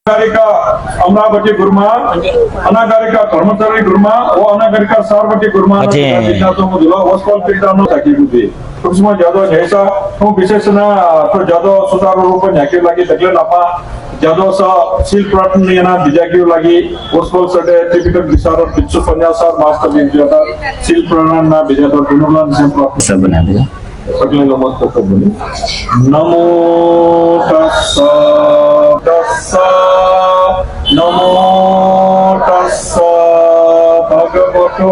अनागारिका अमरावती गुरुमा, अनागारिका कर्मचारी गुरुमा, वो अनागारिका सार्वती गुरुमा ना जितना तो मुझे वस्पल पिता ना ताकि बुद्धि। उसमें ज़्यादा जैसा तो विशेष ना तो ज़्यादा सुधार रूप में जाके लगी तकले नापा ज़्यादा सा सील प्राप्त नहीं ना बिजा क्यों लगी वस्पल सडे टिपिकल विचारों पिच्चू फन्यासा मास्टर दिन ज़्यादा सील प्राण ना बिजा तो दुनुमान से प्राप्त सब बना दिया। सकले लोग मत तो बोले नमो तस्सा तस्सा नमो तस्सा भगवतो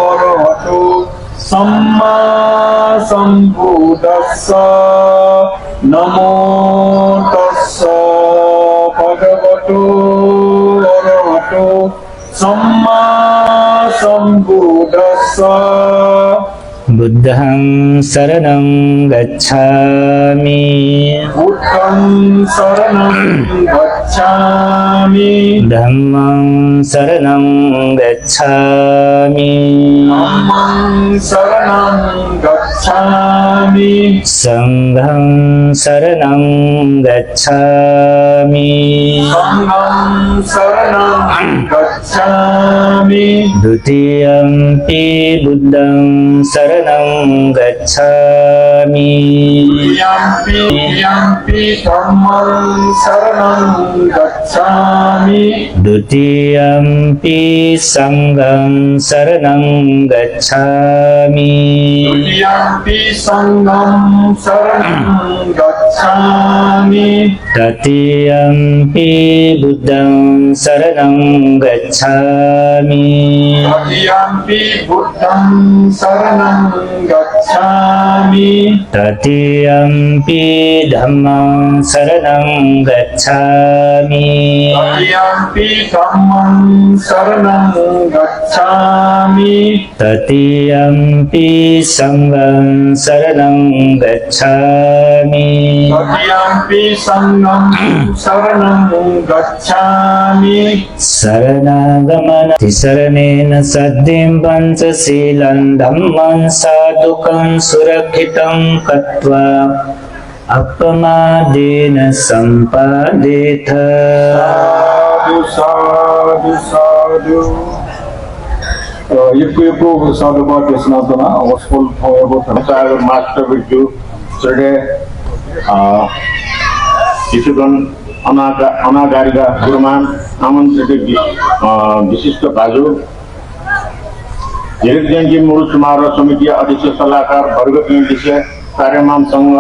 अरहतो सम्मा सम्बुद्धस्सा नमो तस्सा भगवतो अरहतो सम्मा सम्बुद्धस्सा बुद्धं शरणं गच्छामि बुद्धं शरणं गच्छामि धम्मं शरणं गच्छामि धम्मं शरणं गच्छामि संघं शरणं गच्छामि संघं शरणं गच्छामि द्वितीयंपि बुद्धं शरणं गच्छामि यम्पि धम्मं शरणं गच्छामि द्वितीयंपि संघं शरणं गच्छामि यम्पि संघं शरणं गच्छामि तृतीयंपि बुद्धं शरणं गच्छामि यम्पि बुद्धं शरणं गच्छामि तृतीयंपि धम्मं शरणं गच्छामि यम्पि धम्मं शरणं गच्छामि तृतीयंपि संघं शरणं गच्छामि यम्पि संघं शरणं गच्छामि शरणागमन शरणेन सद्धिं पंचशीलं धम्मं साधुकं सुरक्षितं कृत्वा अपमादेन सम्पादेथ साधु साधु साधु Ibu साधु बात इसना तो ना वस्फोल होया वो था साधु मास्टर बिट्टू सडे इशुगन अनागारिका गुरुमान आमंत्रित विशिष्ट बाजू जैन मूल समारोह समिति अध्यक्ष सलाहकार वर्ग विषय कार्यक्रम संघ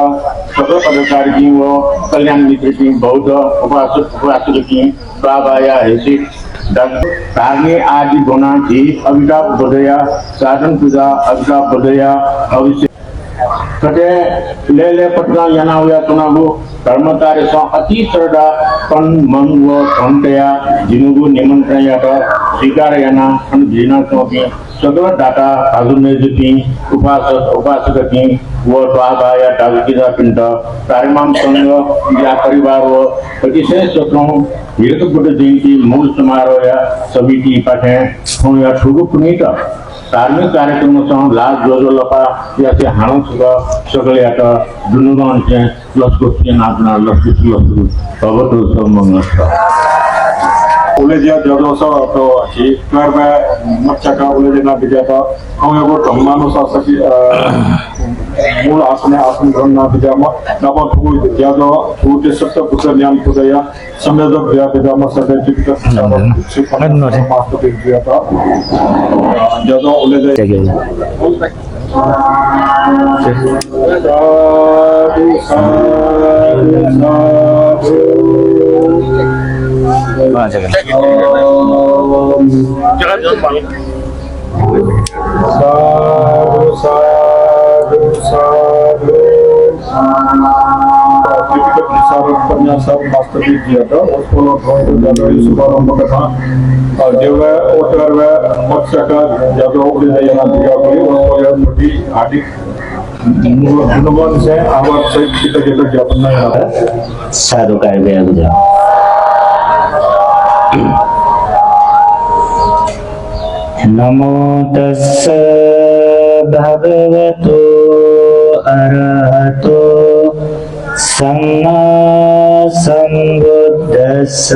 सकल पदाधिकारी व कल्याण मित्र की बौद्ध उपासक की बाबाया हैसियत धार्मिक आदि गुना जी अभिताभ बधया साधन पूजा अभिताभ बधया अभिषेक कटे ले पटना याना हुआ तुनाबु कर्मचारी स अति श्रद्धा तन मन व घंटया जिनुगु निमंत्रण यात स्वीकार याना अन जिना चौकी सगळ डाटा बाजूने जुती उपासक की व बाबा या डागकीचा पिंड कार्यक्रम संघ या परिवार व अतिशय स्वतंत्र हिरकपुट जयंती मूल समारोह या समिति पाठे हो या ठुगु पुनीत धार्मिक कार्यक्रमसँग लाज जोजो लपा याचे हाणो सगळे आता दुनुगांचे लस्कोचे नाचना लस्कोची भगवतो समंगस्त उले जिया जदो सा तो ही कर में मच्छा का उले जना बिजाता हम ये वो धम्मानो सासकी मूल आसने आसन ग्रहण बिजामा नवा ठुगु ज्यादा ठुगु सप्त पुत्र ज्ञान पुदया संवेदक व्या बिजामा सदे टिपिकल सुपन मास्टर बिजाता ज्यादा उले साधु साधु साधु साधु साधु साधु टिपिकल निसारक पन्यासा मास्टर बिजाता वस्फोलो थोड़े ज्यादा इस शुभारंभ कथा जेवे ओटर वे मत्स्य का ज्यादा उड़े जाना दिया कोई वस्फोलो मोटी आदि अनुमान से आवाज से कितना ज्ञापन नहीं आता साधु कार्य बुझा नमो तस्स भगवतो अरहतो सम्मा सम्बुद्धस्स तस्स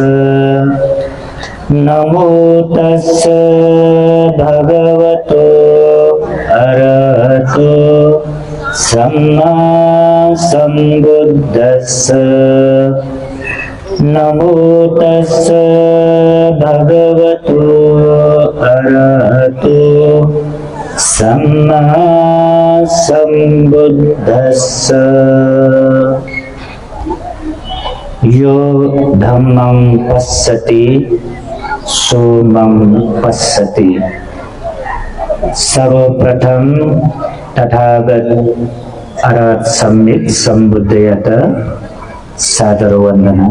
नमो तस्स भगवतो अरहतो सम्मा सम्बुद्धस्स नमो तस्स भगवतो अरहतो सम्मा सम्बुद्धस्स यो धम्मं पश्यति सो मम पश्यति। सर्वप्रथम तथागत अरहत सम्यक संबुद्धयत सादर वंदना।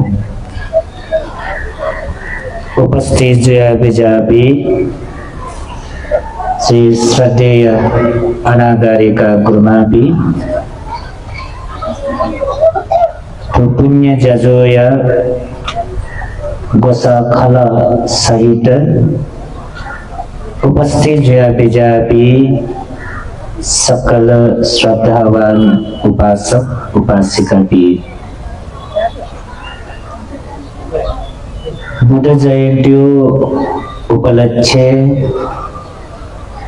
उपस्थित जया विजापी श्री श्रद्धेय अनागारिका गुरुमापी पुण्य जजोया गोसा खला सहित उपस्थित जया विजापी सकल श्रद्धावान उपासक उपासिका भी बुद्ध जयंती उपलक्ष्य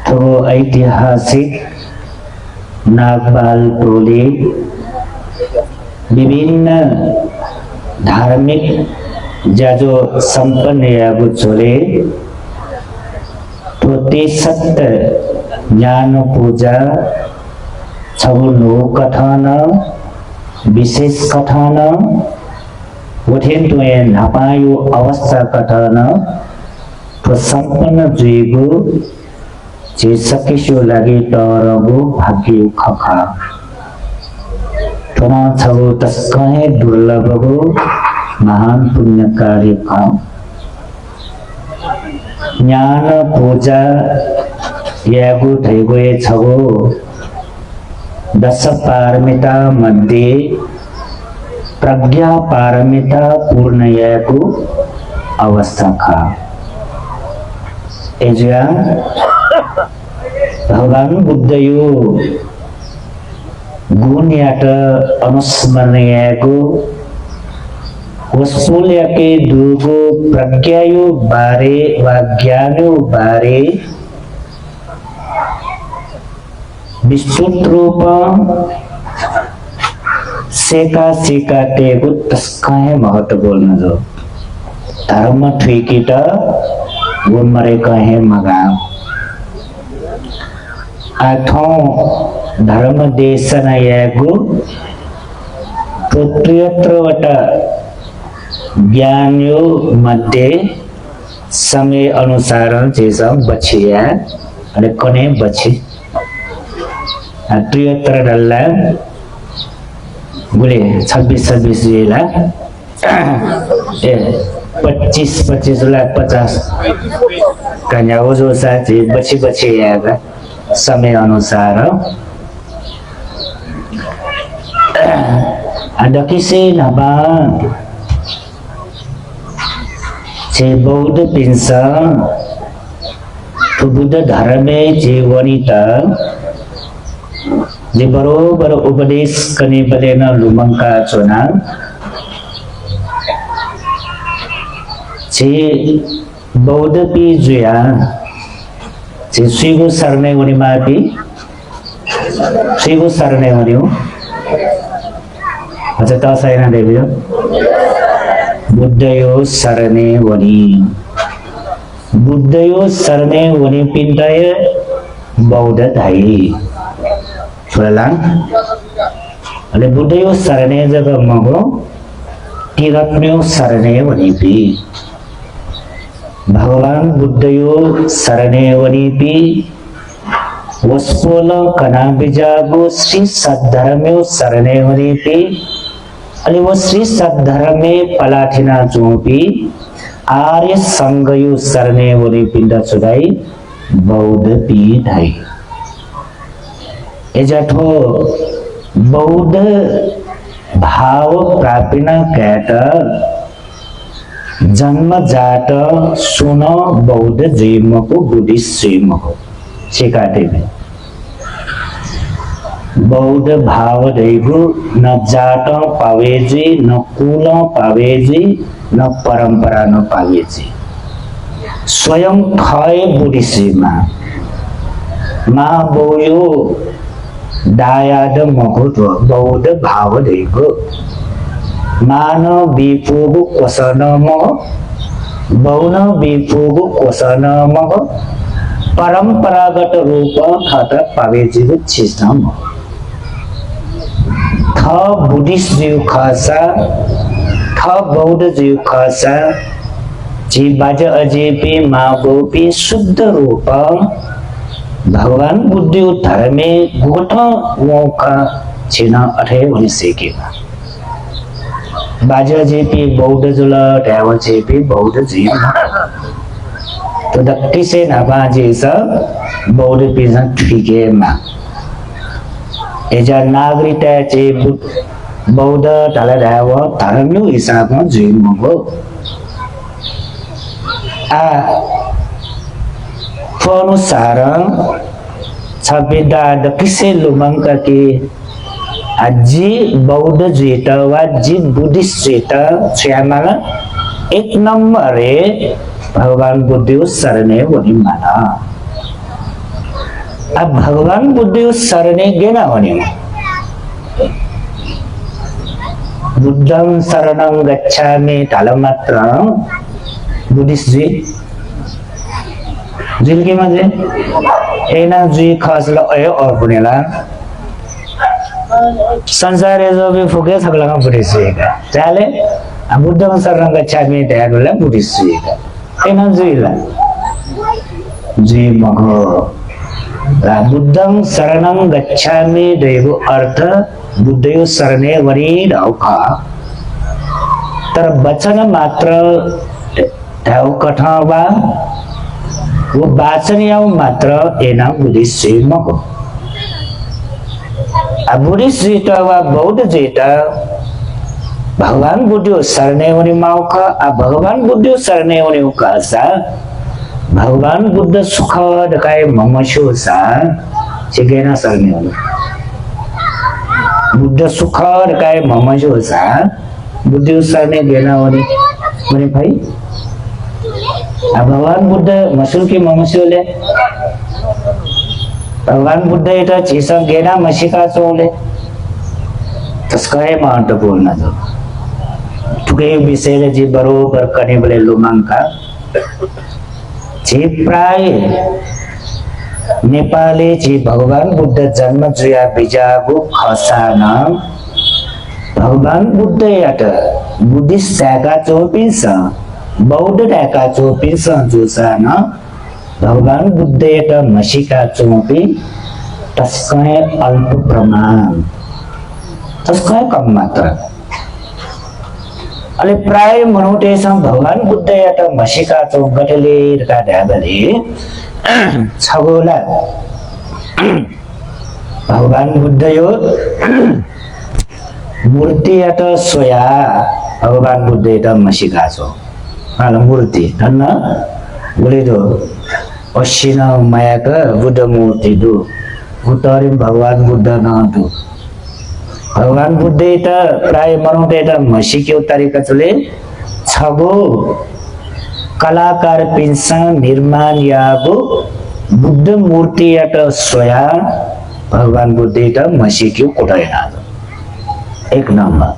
तो ऐतिहासिक नागपाल टोली विभिन्न धार्मिक जाजो संपन्न यागु चोले तो सत्य ज्ञान पूजा छबुनु कथन विशेष कथन उठेन तुए नपायो अवस्था कथन तो संपन्न जुइगु जे सकेसो लागि तरगु भाग्य खखा थोमा छबु तस्कहे दुर्लभगु महान पुण्य कार्य काम ज्ञान पूजा यागु थैगोए छबु दश पारमिता मध्ये प्रज्ञा पारमिता पूर्ण यागु अवस्था खा एजा भगवान बुद्धयो गुण यात अनुस्मरणीयको वस्तुल्या के दुगो प्रज्ञायो बारे वा ज्ञानो बारे विस्तृत रूप सेका तेगु तस्काय महत्व बोल्न जो धर्म ठिकीट गुण मरे कहे मगा आठौं धर्म देशना यागु त्रियत्रवटा ज्ञानियों मध्ये समय अनुसार जैसा बचिया अरे कने बची त्रियत्र डल्ला बोले 26 जिला 25 लाख 50 कन्या हो जो साथी बची आएगा समय अनुसार अदकी से नबा जे बौद्ध पिंसा तो बुद्ध धर्मे जे वनिता जे बरोबर उपदेश कने बलेन लुमंका चोना जे बौद्ध पी जुया जे स्वीगु सरने वनि मापी स्वीगु सरने वनियो अच्छा ता साइना देवियो बुद्धयो सरने वनि पिंटाय बौद्ध धाई छोला अले बुद्धयो सरने जग मगो तिरत्म्यो सरने वनि पी भगवान बुद्धयो सरने वनि पी वस्पोल कना बिजागो श्री सद्धर्म्यो सरने वनि पी अले वो श्री सद्धर्मे पलाठिना चोपी आर्य संगयु सरने वनि पिंडा चुदाई बौद्ध पी धाई एजाठो बौद्ध भाव प्रापिना कैट जन्म जाट सुन बौद्ध जीव को बुद्धिस्ट जीव को सिकाते में बौद्ध भाव देगु न जाट पावेजी न कुल पावेजी न परंपरा न पाइएछि स्वयं खय बुढीश्रीमा मा बोयो दायाद मगुट बौद्ध भाव देव मान बिपुगु कोसन मग बौन बिपुगु कोसन मग परंपरागत रूप खत पावेजिगु छिस्नम थ बुद्धिस्ट जीव खासा थ बौद्ध जीव खासा जी बाज अजेपी माँ गोपी शुद्ध रूप भगवान बुद्धि धर्मे गोठ का छिना अठे भनी सेकेगा बाज अजेपी बौद्ध जुल ढ्याव जेपी बौद्ध जीव तो दक्की से नबा जैसा बौद्ध पीछा ठीके मा एजा नागरिकता चे बौद्ध ढाला ढ्याव धर्म्यु हिसाबमा जीव मगो आ अनुसार छबिदा दकिसे लुमंका के जी बौद्ध जीता वा जी बुद्धिस्ट जीता छ्यामाला एक नंबर है भगवान बुद्ध शरणे वनी माना अब भगवान बुद्ध शरणे गेना वनी बुद्धं शरणं गच्छामि तालमात्र बुद्धिस्ट जी जिल के मजे एना जी खास ल अय और पुनेला संसार जो भी फुके सकला का बुद्धिस्ट जी का चाले बुद्धं शरणं गच्छामि त्यागला बुद्धिस्ट जी का एना जी ला जी मगो रा बुद्धं शरणं गच्छामि देव अर्थ बुद्धयो शरणे वनी ढौका तर वचन मात्र ढौ कठवा वो वाचनीय मात्र एना बुद्धिस्ट जी मगो बुद्धिस्ट जीता वा बौद्ध जीता भगवान बुद्ध शरणे होने माउका भगवान बुद्ध शरणे होने उकासा भगवान बुद्ध सुख दकाय ममशो सा चिगेना शरणे होने बुद्ध सुख दकाय ममशो सा बुद्ध शरणे गेना होने भाई भगवान बुद्ध मसूर की ममशोले भगवान बुद्ध इटा चीसा गेना मशिका सोले तस्काय महत्वपूर्ण जो तुके विषय जी बरोबर करने वाले लुमंका जी प्राय नेपाली जी भगवान बुद्ध जन्म जुया बिजागु खसाना भगवान बुद्ध यात बुद्धिस्ट शाखा चोपिस बौद्ध शाखा चोपिस जुसाना भगवान बुद्ध एक मशिका चोपी तस्काय अल्प प्रमाण तस्काय कम मात्रा अले प्राय मनुटेसा भगवान बुद्ध एक मशिका चोप गटले रका ढाबले छगोला भगवान बुद्ध यो मूर्ति एक सोया भगवान बुद्ध एक मशिका चोप हाल मूर्ति धन्न बोले दो अश्विन माया का बुद्ध मूर्ति दो उतरी भगवान बुद्ध न दो भगवान बुद्ध इता प्राय मनाउँदै इता मसिक्यो तरिका चले छगो कलाकार पिन्सा निर्माण यागो बुद्ध मूर्ति यात सोया भगवान बुद्ध इता मसिक्यो कोटाइना एक नंबर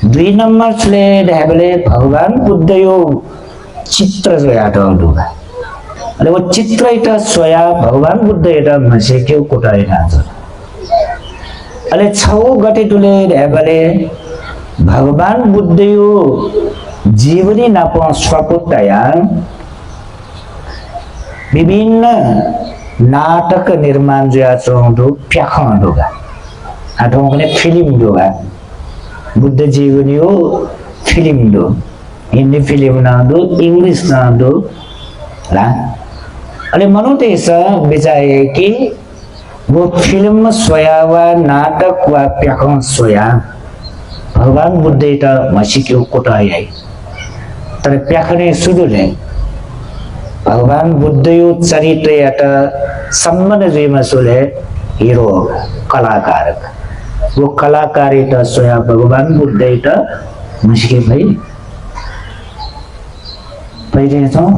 दुई नंबर चले ढाबले भगवान बुद्ध यो चित्र सोया डुगा अरे वो चित्र इटा सोया भगवान बुद्ध इटा मसेक्यो कोटाइना अरे छौ गटे टुले ढाबले भगवान बुद्ध यो जीवनी नापो स्वपुतया विभिन्न नाटक निर्माण जुया चोंदो प्याखन डुगा आठौं कने फिल्म डुगा बुद्ध जीवनी हो फिल्म दो हिंदी फिल्म ना दो इंग्लिश ना दो ला अरे मनुते ऐसा बिचाए कि वो फिल्म सोया वा नाटक वा प्याखन सोया भगवान बुद्ध इटा मसिक्यो कोटाई आई तर प्याखने सुडुले भगवान बुद्ध यो चरित्र याता सम्बन्ध जुइमा सुले हीरो कलाकार वो कलाकार इटा सोया भगवान बुद्ध इटा मसिके भई भइरहेछौँ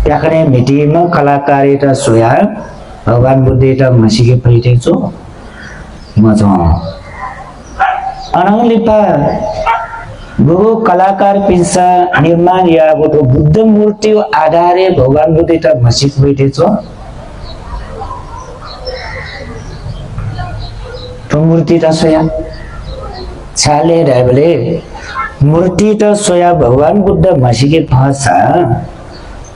त्याकने मिटिङमा कलाकार एउटा सोया भगवान बुद्ध एउटा मसिके भइरहेछौँ म चाहिँ अनलिपा गुरु कलाकार पिंसा निर्माण या गोटो बुद्ध मूर्ति आधारे भगवान बुद्ध एउटा मसिक भइरहेछौँ तो मूर्ति त सोया छाले ढाबले मूर्ति त सोया भगवान बुद्ध मसिके भाषा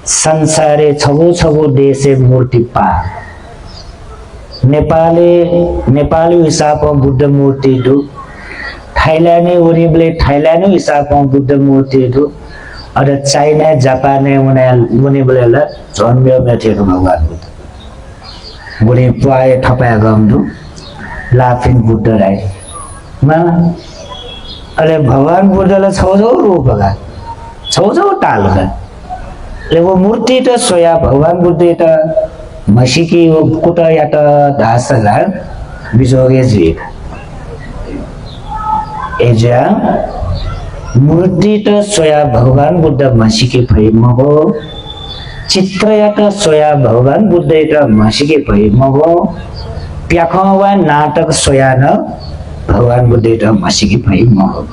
संसारे छगो छगो देशे मूर्ति पा नेपाली हिसाबमा बुद्ध मूर्ति दु थाइल्यान्ड उनीले थाइल्यान्ड हिसाबमा बुद्ध मूर्ति दु अर चाइना जापान उनीले जन्म्यो मेथेको भगवान बुद्ध बुढी पुआए थपाया गम्दु लाफिङ बुद्ध राई मा अले भगवान बुद्धले छौछौ रूप गा छौछौ टाल गा ले वो मूर्ति त सोया भगवान बुद्ध त मसिकी वो कुट या त दास गा बिजोगे जी एजा मूर्ति त सोया भगवान बुद्ध मसिकी भई मगो चित्र या त सोया भगवान बुद्ध त मसिकी भई मगो प्याखवा नाटक सोया न भगवान बुद्ध त मसिकी भई मगो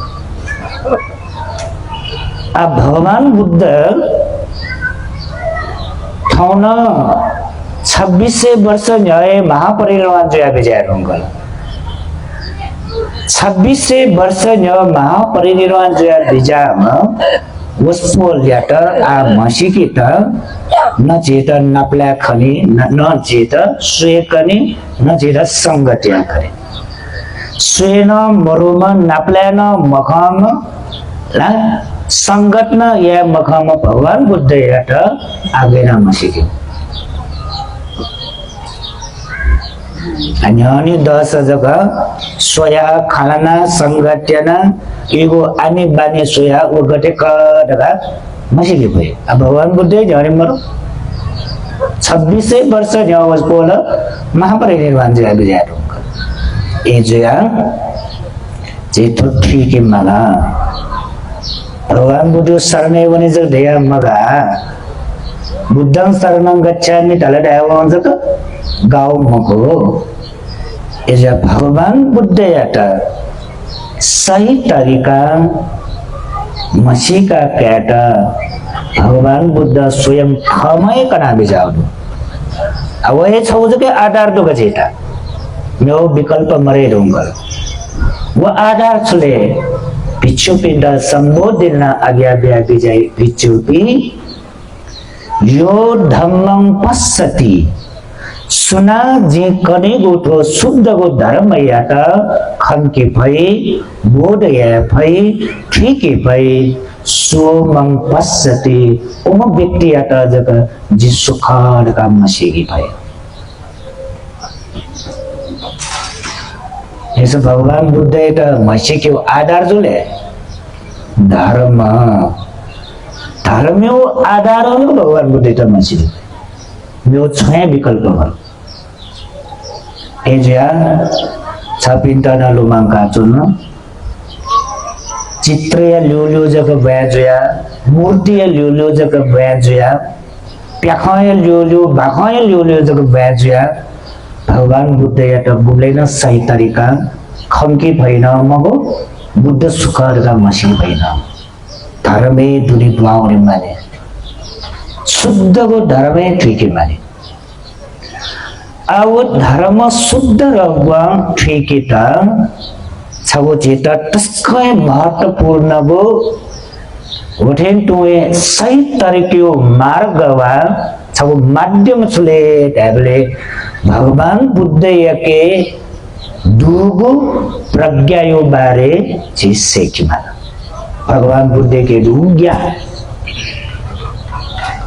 आ भगवान बुद्ध ठाउन 2600 वर्ष न्याय महापरिनिर्वाण जया विजय रंगल 2600 वर्ष न्याय महापरिनिर्वाण जया विजयमा वस्पोल यात आ मसिकी त न चेत नप्ला खनि न चेत स्वेकनि न चेत संगत्या करे स्वेन मरुम नप्लान मखम ला संगतन या मखम भगवान बुद्ध यात आगेना मसिकी अन्यानी 10 जगह सोया खाना संगठना एगो आने बाने सोया वो गटे कटका मसिके भए अब भगवान बुद्ध झरे मरो 2600 वर्ष न्यावस बोल महापरिनिर्वाण जया विजय ए जया जेठो ठीक मला भगवान बुद्ध शरणे वने जग दया मगा बुद्धं शरणं गच्छामि तलडाव वंजक गाउँ मको एजा भगवान बुद्ध याटा सही तरीका मसीका कैटा भगवान बुद्ध स्वयं खमय कना बिजाउनु अब ये छौज के आधार दो गजेटा मेरो विकल्प मरे रहूंगा वो आधार छले भिक्षु पिंड संबोधन आज्ञा बिया बिजय भिक्षु पि यो धम्मं पश्यति सुना जे कने गोठो शुद्ध गो धर्म याता खनके भई बोध या भई ठीक भई सोमं पश्यति ओम व्यक्ति याता जग जि सुखार का मसीही भई ऐसे भगवान बुद्ध एटा मसी के आधार जुले धर्म धर्म आधार हो भगवान बुद्ध एटा मसी यो छय विकल्प भर एजा छपिन्ता न लुमांका चुन चित्र या ल्यो जग बैजया मूर्ति या ल्यो जग बैजया प्याखय ल्यो भाखय ल्यो जग बैजया भगवान बुद्ध या त बुलेन सही तरीका खमकी भइन मगो बुद्ध सुखरका मसी भइन धर्मे दुरी दुआउने माने शुद्ध को धर्मे ठीक माने अब धर्म शुद्ध रहुआ ठीक त छगो चेता तस्कै महत्वपूर्ण गो उठेन तुए सही तरीके मार्ग वा छगो माध्यम छले ढाबले भगवान बुद्ध यके दुगो प्रज्ञा यो बारे चीज सेकिमा भगवान बुद्ध के दु ज्ञान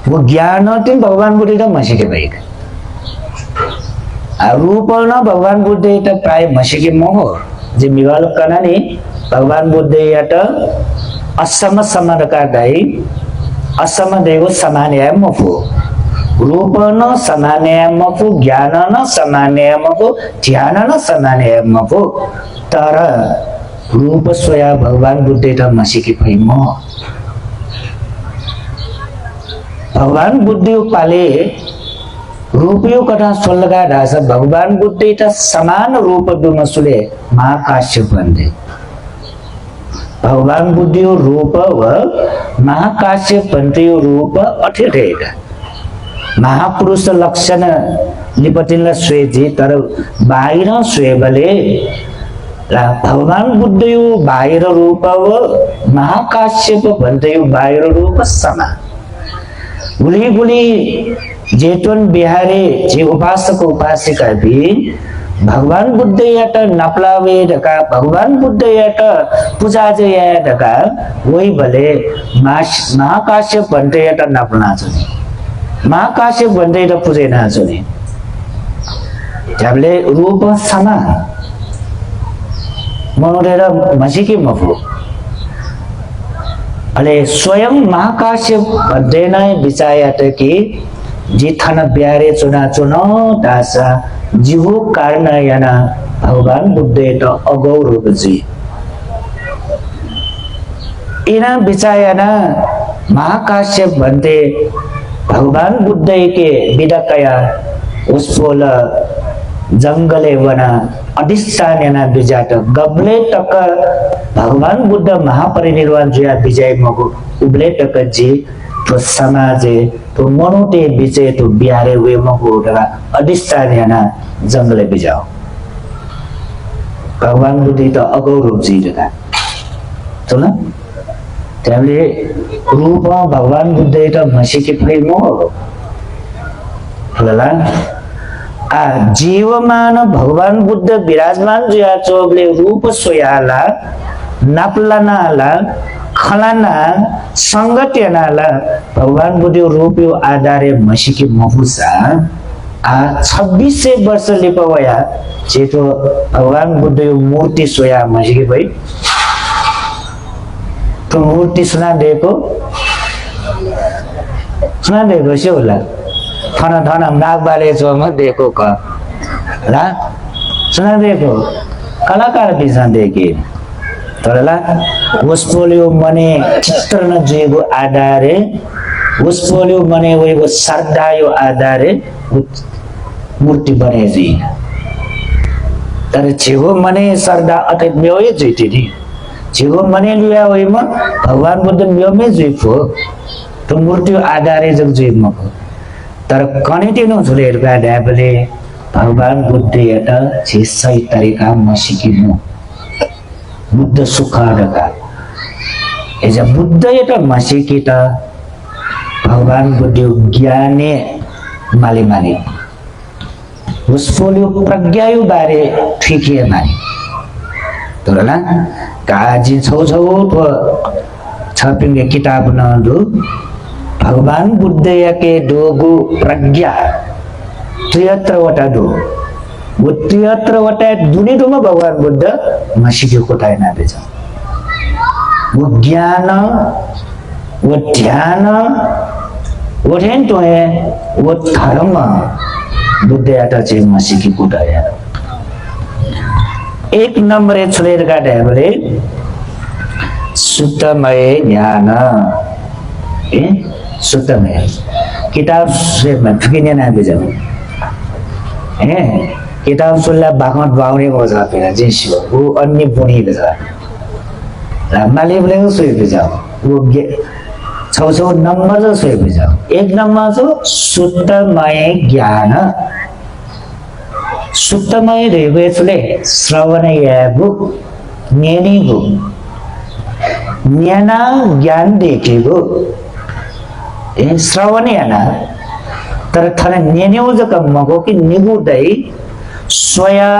वो ज्ञान तीन भगवान बुद्ध त मसिके भएका रूप न भगवान बुद्ध त प्राय मसिके मोह जे मिगल कनानी भगवान बुद्ध यात असम समरका दाई असम देव समान्य मफु रूप न समान्य मफु ज्ञान न समान्य मफु ध्यान न समान्य मफु तर रूप स्वया भगवान बुद्धेटा मसिकी फैम भगवान बुद्धियो पाले रूपयो कथा सोल्लगा ढास भगवान बुद्धेटा समान रूप दुमसुले महाकाश्य बंदे भगवान बुद्धियो रूप व महाकाश्य बंदियो रूप अठेठेटा महापुरुष लक्षण लिपटिनलाई स्वेजी तर बाहिर स्वेबले भगवान बुद्धयो बाहिर रूप व महाकाश्यप भन्थ्यो बाहिर रूप समा गुली गुली जेतवन बिहारे जे उपासक उपासिका भी भगवान बुद्ध याट नपलावे ढका भगवान बुद्ध याट पूजा जया ढका वही भले महाकाश्यप भन्थे याट नपना छने महाकाश्यप भन्थे याट पूजे ना छने जबले रूप समा मनोरेर मसिकी मफु अले स्वयं महाकाश्यप भन्दैन बिचायाट कि जिथन ब्यारे चुना चुनो दासा जीवो कारण याना भगवान बुद्ध त अगौरव जी इना बिचायाना महाकाश्यप भन्थे भगवान बुद्ध के विदकया उसपोल जंगले वना अधिष्ठान याना बिजाट गबले तक भगवान बुद्ध महापरिनिर्वाण जुया विजय मगु उबले तक जी तो समाजे तो मनोटे विजय तो बिहारे वे मगु उठा अधिष्ठान याना जंगले बिजाओ भगवान बुद्ध तो अगौरव जी जगा तो ना त्याले रूप भगवान बुद्ध तो मसिकी प्रेमो होला जीवमान भगवान बुद्ध विराजमान जुया चोबले रूप सोयाला नापलानाला खलाना संगत्यनाला भगवान बुद्ध रूप यो आधारे मसिकी मफुसा 2600 वर्ष लिपवया जेतो भगवान बुद्ध यो मूर्ति सोया मसिकी भई तो मूर्ति सुना देखो से होला थाना थाना नागबाले चोमा देखो का ला सुना देखो कलाकार बिसा देखे तरला उसपोलियो मने चित्र न जेगो आधारे उसपोलियो मने वेगो श्रद्धायो आधारे मूर्ति बने जी तर जेगो मने श्रद्धा अटे म्योए जैती दी जेगो मने लिया वेमा भगवान बुद्ध म्योमे जुइफो तो मूर्ति आधारे जग जुइम को तर कनेटिनो झुलेरका ड्याबले भगवान बुद्ध एटा छे सही तरिका मसिकिनु बुद्ध सुखाडका एजा बुद्ध एटा मसिकिता भगवान बुद्ध ज्ञाने माले माने उसपोलियो प्रज्ञायु बारे ठिकिए माने तोरला काजी छौ छौ तो छपिंगे किताब न दु भगवान बुद्ध याके दोगु प्रज्ञा 73 वटा दो वो 73 वटा दुनी दोमा भगवान बुद्ध मसिक्यो कोटाय ना बेचा वो ज्ञान वो ध्यान वो ठेन तो है वो धर्म बुद्ध याटा चाहिँ मसिकी कोटाय एक नंबर छोलेर गाडे बोले शुद्धमय ज्ञान शुद्धमय किताब से फिकिने ना बेजाऊ किताब सुल्ला बाखमत बाउरे को जा पेरा जिसो वो अन्य पुनी बेजा रामाले बोले को सोई बेजाऊ वो छौ छौ नंबर जो सोई बेजाऊ एक नंबर जो शुद्धमय ज्ञान शुद्धमय रेवे चले श्रवण याबु नेनीगु ज्ञान ज्ञान देखेगु श्रवण याना तर थने नेनेउ जक मगो कि निगुदै स्वया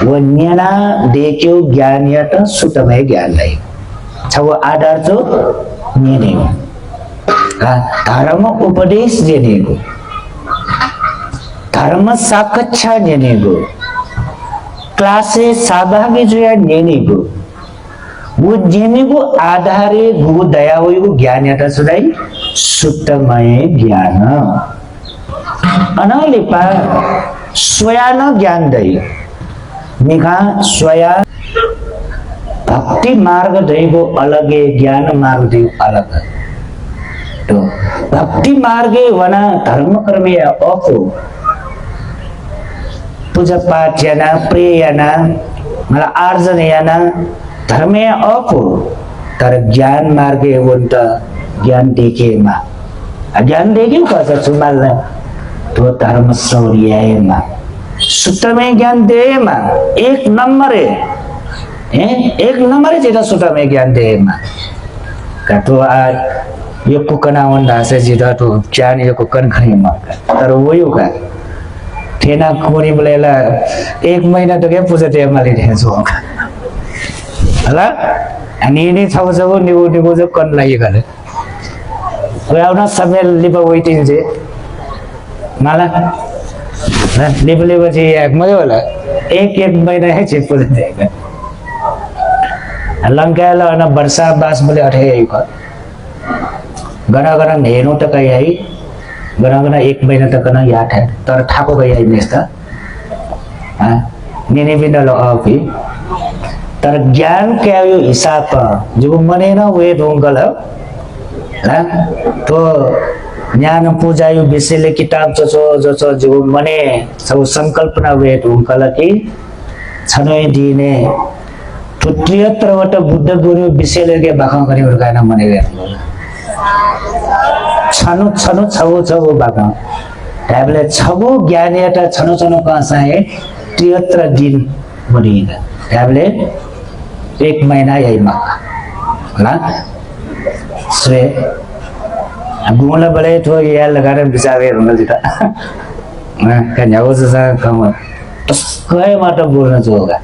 व ज्ञाना देख्यो ज्ञान यात शुद्धमय ज्ञानलाई छ वो आधार जो नेनेउ धर्म उपदेश देनेगु धर्म साकच्छा नेनेगु क्लासे सहभागी जुया नेनेगु वो जेनेगु आधारे गु दया होइगु ज्ञान यात छुदाई शुद्धमय ज्ञान अनालिपा स्वया न ज्ञान दै निगा स्वया भक्ति मार्ग दैगो अलग है, ज्ञान मार्ग दैगो अलग है। तो भक्ति मार्गे वना धर्म कर्म या अको पूजा पाठ याना प्रिय याना मला आर्जन याना धर्म या अको तर ज्ञान मार्गे वंता ज्ञान देखे मा ज्ञान देखे कैसा सुमाल तो धर्म सौर्य मा सूत्र में ज्ञान दे मा एक नंबर है एक नंबर है जेटा सूत्र में ज्ञान दे मा का तो यो कुकना वंदा से जेटा तो ज्ञान यो कुकन खरी मा तर वो यो का ठेना कोनी बोलेला 1 महीना तो के पूजा ते माले थे सो हला अनि नि छाउ छाउ निगो जो कन लागि गले वेआउना समय लिबा वेटिङ जे माला लिबले बजे एक मजे होला एक महीना है छे पूजा ते लंकाला न वर्षा बास बोले अठे एक गना गना हेर्नु त कहि आई गना 1 महीना तक ना याद है तर ठाको गई आई नेस्ता निने बिना लो आफी तर ज्ञान क्या यो हिसाब जो मने ना वे ढोंगल है तो ज्ञान पूजा यो विषयले किताब जो जो मने सब संकल्पना वे ढोंगल की छनोय दिने तो 73 बुद्ध गुरु विषयले के बाखा गरे गाना मने वे छनु छनु छगो छगो बाका ट्याबले छगो ज्ञान एटा छनु छनु कासा है 73 दिन बनिगा ट्याबले 1 महीना यही मक्का होला स्वे गुमला बले तो ये लगारे बिचारे रंगल दिता कन्याओ जसा कम कय माटा बोल्न जोगा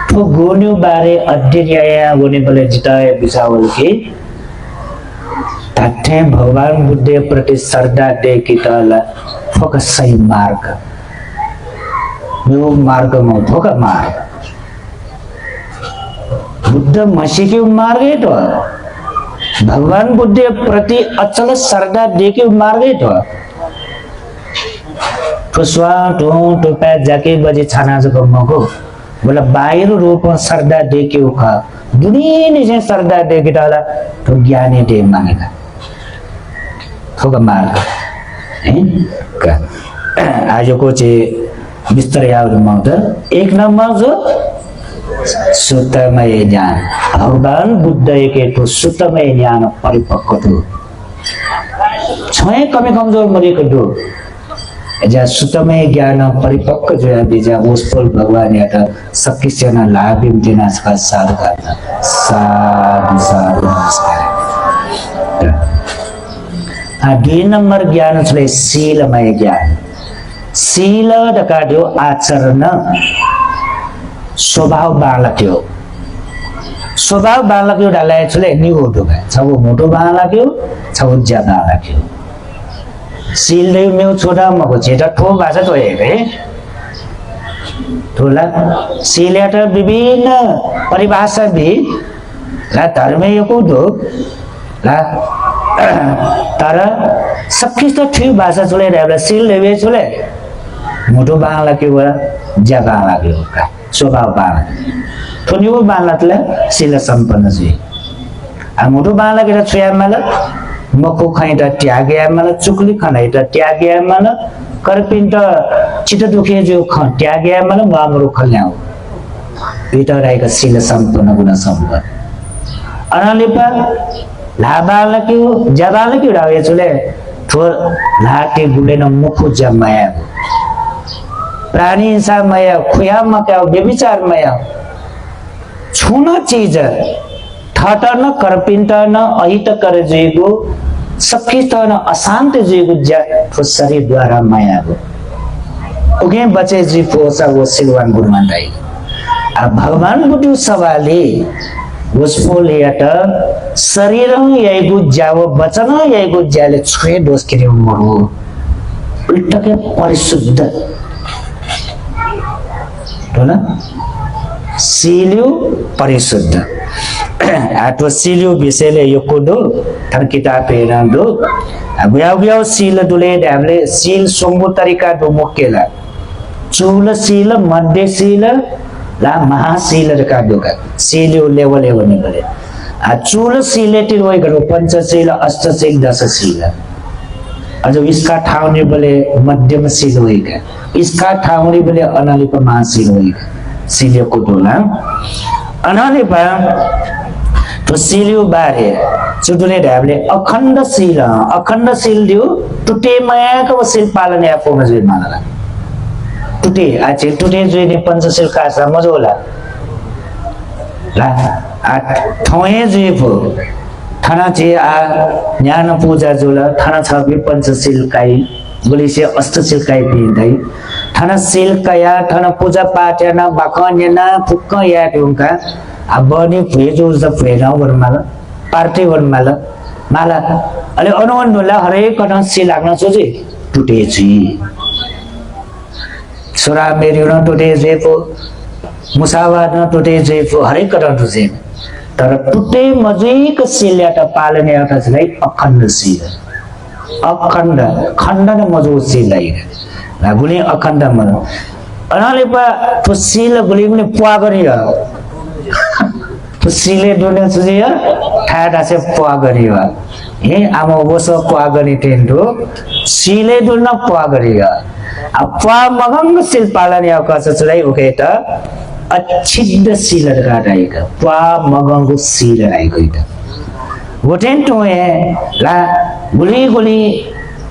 तो गोन्यु बारे अध्ययया गोने बले जिताए बिसावल के तथे भगवान बुद्ध प्रति श्रद्धा दे की तला फोकस सही मार्ग यो मार्ग में फोकस मार्ग बुद्ध मसी के मार्ग है तो भगवान बुद्ध प्रति अचल श्रद्धा दे के मार्ग है तो स्वा तो पे जाके बजे छाना जो मको बोला बाहर रूप में श्रद्धा दे के उखा दुनिया ने जे श्रद्धा दे के डाला तो ज्ञानी दे मांगेगा थोड़ा मार्ग है आज को चे बिस्तर याद माउंट एक नंबर जो सुतमय ज्ञान भगवान बुद्ध के तो सुतमय ज्ञान परिपक्व तो छय कमी कमजोर मरे को दो जा सुतमय ज्ञान परिपक्व जो है बीजा उसफल भगवान या तो सबकी सेना लाभ भी देना इसका साध करता साध साध नमस्कार 2 नंबर ज्ञान छले शीलमय ज्ञान शील दकाड्यो आचरण स्वभाव बालक्यो स्वभाव बालक्यो डाले छले निगो दुगा छगो मोटो बालक्यो छगो ज्यादा बालक्यो शील ले मेउ छोटा मको जेटा ठो भाषा तो है थोला शील यात विभिन्न परिभाषा भी ला धर्म यो दो ला तर सबकी तो ठीक भाषा चले रहा शील ले चले मोटो बांगला के वो जगह लगे का स्वभाव बांगला तो न्यू बांगला तले शील संपन्न जी आ मोटो बांगला के छुया माला मको खाइटा त्यागे माला चुकली खानाइटा त्यागे माला करपिन्ट चित दुखे जो त्यागे माला मामरो खल्याउ इटा रहेका शील संपन्न गुण संपन्न अनालिपा लाबाला क्यों जबाला क्यों डाले चले थोड़ लाके गुले न मुखु जमाया प्राणी इंसान माया खुया मका व्यभिचार माया छूना चीज ठाटा न करपिंटा न अहित कर जेगो सबकी तो न अशांत जेगो जा तो शरीर द्वारा माया गो उगे बचे जी पोसा वो सिलवान गुरमांडाई अब भगवान बुद्धू सवाली उसफोल याटा शरीर यही जाओ वचन यही जाले छुए दोष के लिए मरो उल्टा के परिशुद्ध तो ना शीलियो परिशुद्ध आतो शीलियो विषयले यो कोदो थर किताब हेरन दो अब याव शील दुले हामीले शील सोंगो तरीका दो मुकेला चूल शील मध्य शील ला महाशील का दुका सीलियो लेवल एवनी बले आ चूल सीलेटी रोय करो पंचशील अष्टशील दशशील अजो इसका ठावनी बले मध्यम शील होई का इसका ठावनी बले अनालिप महाशील होई का सीलियो को टोला अनालिप तो सीलियो बारे चुटुले ढाबले अखण्ड शील दियो टुटे माया का शील पालन या फो मजबूत मानला टुटे आचे टुटे जो ने पंचशील का समझोला ला आ थोए जे फो थाना चे आ ज्ञान पूजा जोला थाना छबे पंचशील काई बोली से अष्टशील काई पिंदै थाना शील काया थाना पूजा पाठ ना बाकन ना फुक्क या उनका अब बनी फेजो जब फेना वरमाला पार्टी वरमाला माला अले अनुवन दोला हरे कना शील लाग्न सोजे टुटे छी सुरा मेरी न टुटे जे फो मुसावा न टुटे जे फो हरे कना टुजे तर टुटे मजिक शीलयाटा पालने एउटा चाहिँ अखण्ड शील अखण्ड खण्ड न मजो शील ला गुली अखण्ड मन अनाले पा तो शील गुली गुली पुआ गरियो तो शीले दुने सुजियो ठाडा से पुआ गरियो हे आमा वसो पुआ गरि टेन्डो शीले दुन पुआ गरियो आ पुआ मगंग शील पालने अवकाश चाहिँ ओके त अच्छिद्ध शील राइका पुआ मगंग शील राइको इता वटेन तो है ला गुली गुली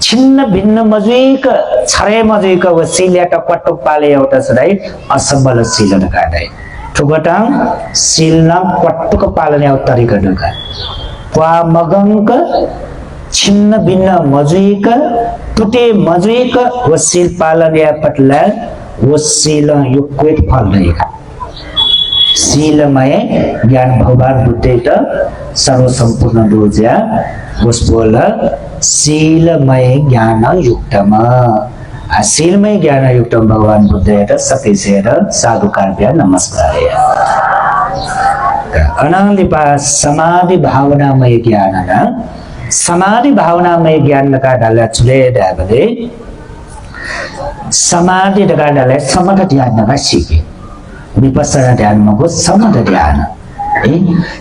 छिन्न भिन्न मजुइक छरे मजुइक व शीलयाटा पट्टो पाले एउटा सदाई असबल शील राइका ठुगटाङ शील न पट्टुको पालने एउटा तरिका ढका पुआ मगंग छिन्न भिन्न मजुइक टुटे मजुइक व शील पालन या पटला वो शील युक्वेट फल रहेका शीलमय ज्ञान भगवान बुद्ध सर्व संपूर्ण डोज्या उस बोल शीलमय ज्ञान युक्तम शीलमय ज्ञान युक्तम भगवान बुद्ध सफेसेर साधु कार्य नमस्कार अनालिपा समाधि भावनामय ज्ञान न समाधि भावनामय ज्ञान का डाला चुले डाबले समाधि का डाले समथ ध्यान न सीखे विपස්සना ध्यान मको समथ ध्यान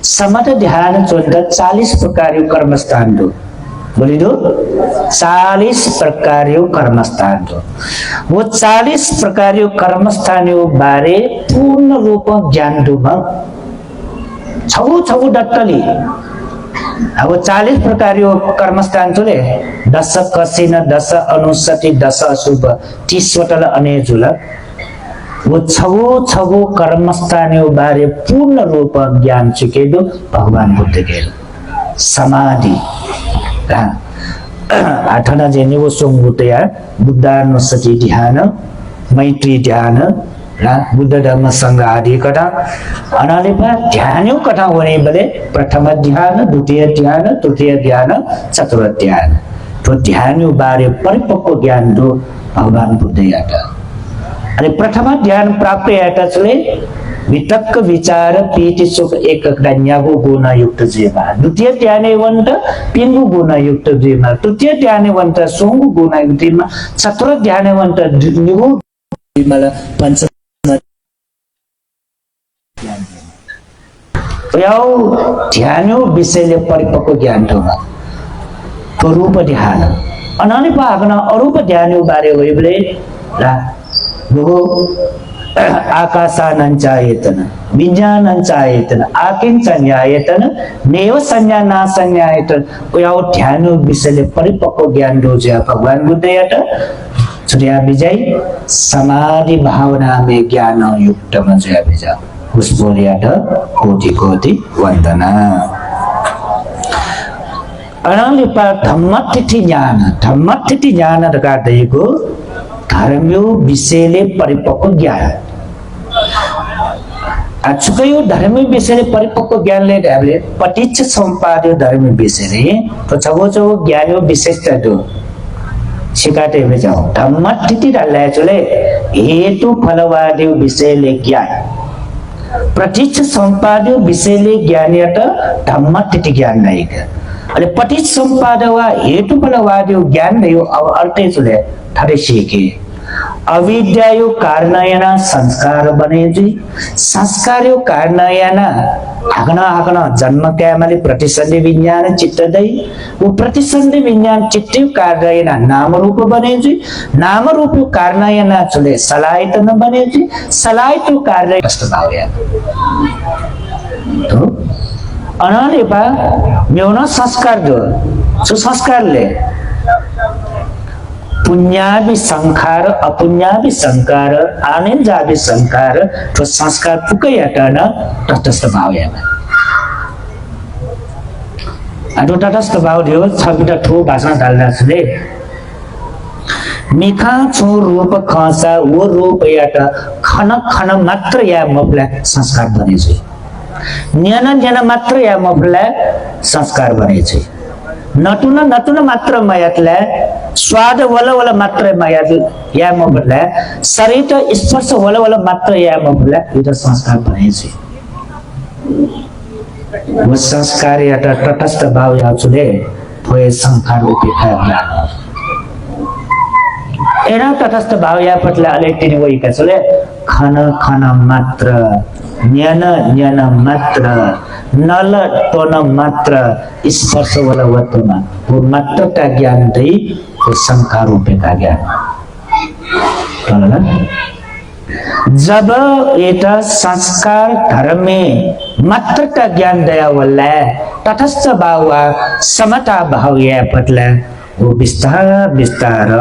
समथ ध्यान चोंदा 40 प्रकार कर्मस्थान दो बोली दो 40 प्रकार कर्मस्थान दो वो 40 प्रकार कर्मस्थान बारे पूर्ण रूप ज्ञान दो छगु छगु डट्टली अब 40 प्रकार कर्मस्थान चले 10 कसिन 10 अनुसति 10 अशुभ 30 वटल अनेजुल वो छगु कर्मस्थान बारे पूर्ण रूप ज्ञान चुकेदो भगवान बुद्ध के समाधि आठना जेने वो सोंगुतया बुद्धानुसति ध्यान मैत्री ध्यान बुद्ध धर्म संघ आदि कथा अनालिपा ध्यान कथा होने बले प्रथम ध्यान द्वितीय ध्यान तृतीय ध्यान चतुर्थ ध्यान तो ध्यान बारे परिपक्व ज्ञान दो भगवान बुद्ध याटा अरे प्रथम ध्यान प्राप्त याटा चले वितक्क विचार पीति सुख एक ज्ञागो गुण युक्त जीवा द्वितीय ध्यान वंत पिंगु गुण युक्त जीवा तृतीय ध्यान वंत सोंगु गुण युक्त जीवा चतुर्थ ध्यान वंत निगु जीवा पंच याव ध्यानो विषयले परिपक्व ज्ञान थोमा तो रूप ध्यान अनानि पागना अरूप ध्यान बारे होइबले ला गो आकाशानंचायतन विज्ञानंचायतन आकिंचन्यायतन नेव संज्ञा ना संज्ञायतन याव ध्यानो विषयले परिपक्व ज्ञान दोज्या भगवान बुद्ध यात सूर्य विजय समाधि भावना में ज्ञान युक्त मजया विजय उस बोलियाट कोटि कोटि वंदना अनालिपा धम्मतिथि ज्ञान का देको धर्म्यो विषयले परिपक्व ज्ञान अचुकयो धर्मी विषयले परिपक्व ज्ञानले हामीले पटिच्छ सम्पाद्यो धर्मी विषयले तो छगो छगो ज्ञानो विशेषता दो सिकाते में जाओ धम्मतिथि डाले चले हेतु फलवादी विषयले ज्ञान प्रतीच्छ संपाद्यो विषयले ज्ञानियत धम्मतिथि ज्ञान नहीं के अरे पटिच्छ संपाद वा हेतु फलवादी ज्ञान नहीं अब अर्थे चले थरे सीखे अविद्यायो कारणयन संस्कार बनेजी संस्कार्यो कारणयन आगन जन्म क्यामले प्रतिसन्धि विज्ञान चित्तदै वो प्रतिसन्धि विज्ञान चित्तयो कारणयन नाम रूप बनेजी नाम रूप कारणयन चले सलायतन बनेजी सलायतो कार्य भावया तो अनाले बा म्योन संस्कार जो संस्कारले पुण्यावि संस्कार अपुण्यावि संस्कार आनन्दावि संस्कार तो संस्कार पुकै हटान तटस्थ भाव यामा अटो तटस्थ भाव दियो छबिटा ठो भाषा डाल्दा छले मिखा छु रूप खसा वो रूप याटा खन खन मात्र या मफला संस्कार बने छ न्यान न्यान मात्र या मफला संस्कार बने छ नटुन नटुन मात्र मयातला स्वाद वल वल मात्र मयात या मफला शरीर स्पर्श वल वल मात्र या मफला यो त संस्कार बने छ वो संस्कार याटा तटस्थ भाव या छले भए संस्कार उपेक्षा होला एना तटस्थ भाव या पटला अलेटिनी वइका छले खन खन मात्र न्यान न्यान मात्र नल टोन मात्र स्पर्श वाला वत्वमा वो मात्र का ज्ञान दै वो संस्कार रूपेका ज्ञान जब एटा संस्कार धर्मे मात्र का ज्ञान दया वल्ला तटस्थ भाव समता भाव या पटला वो विस्तार विस्तार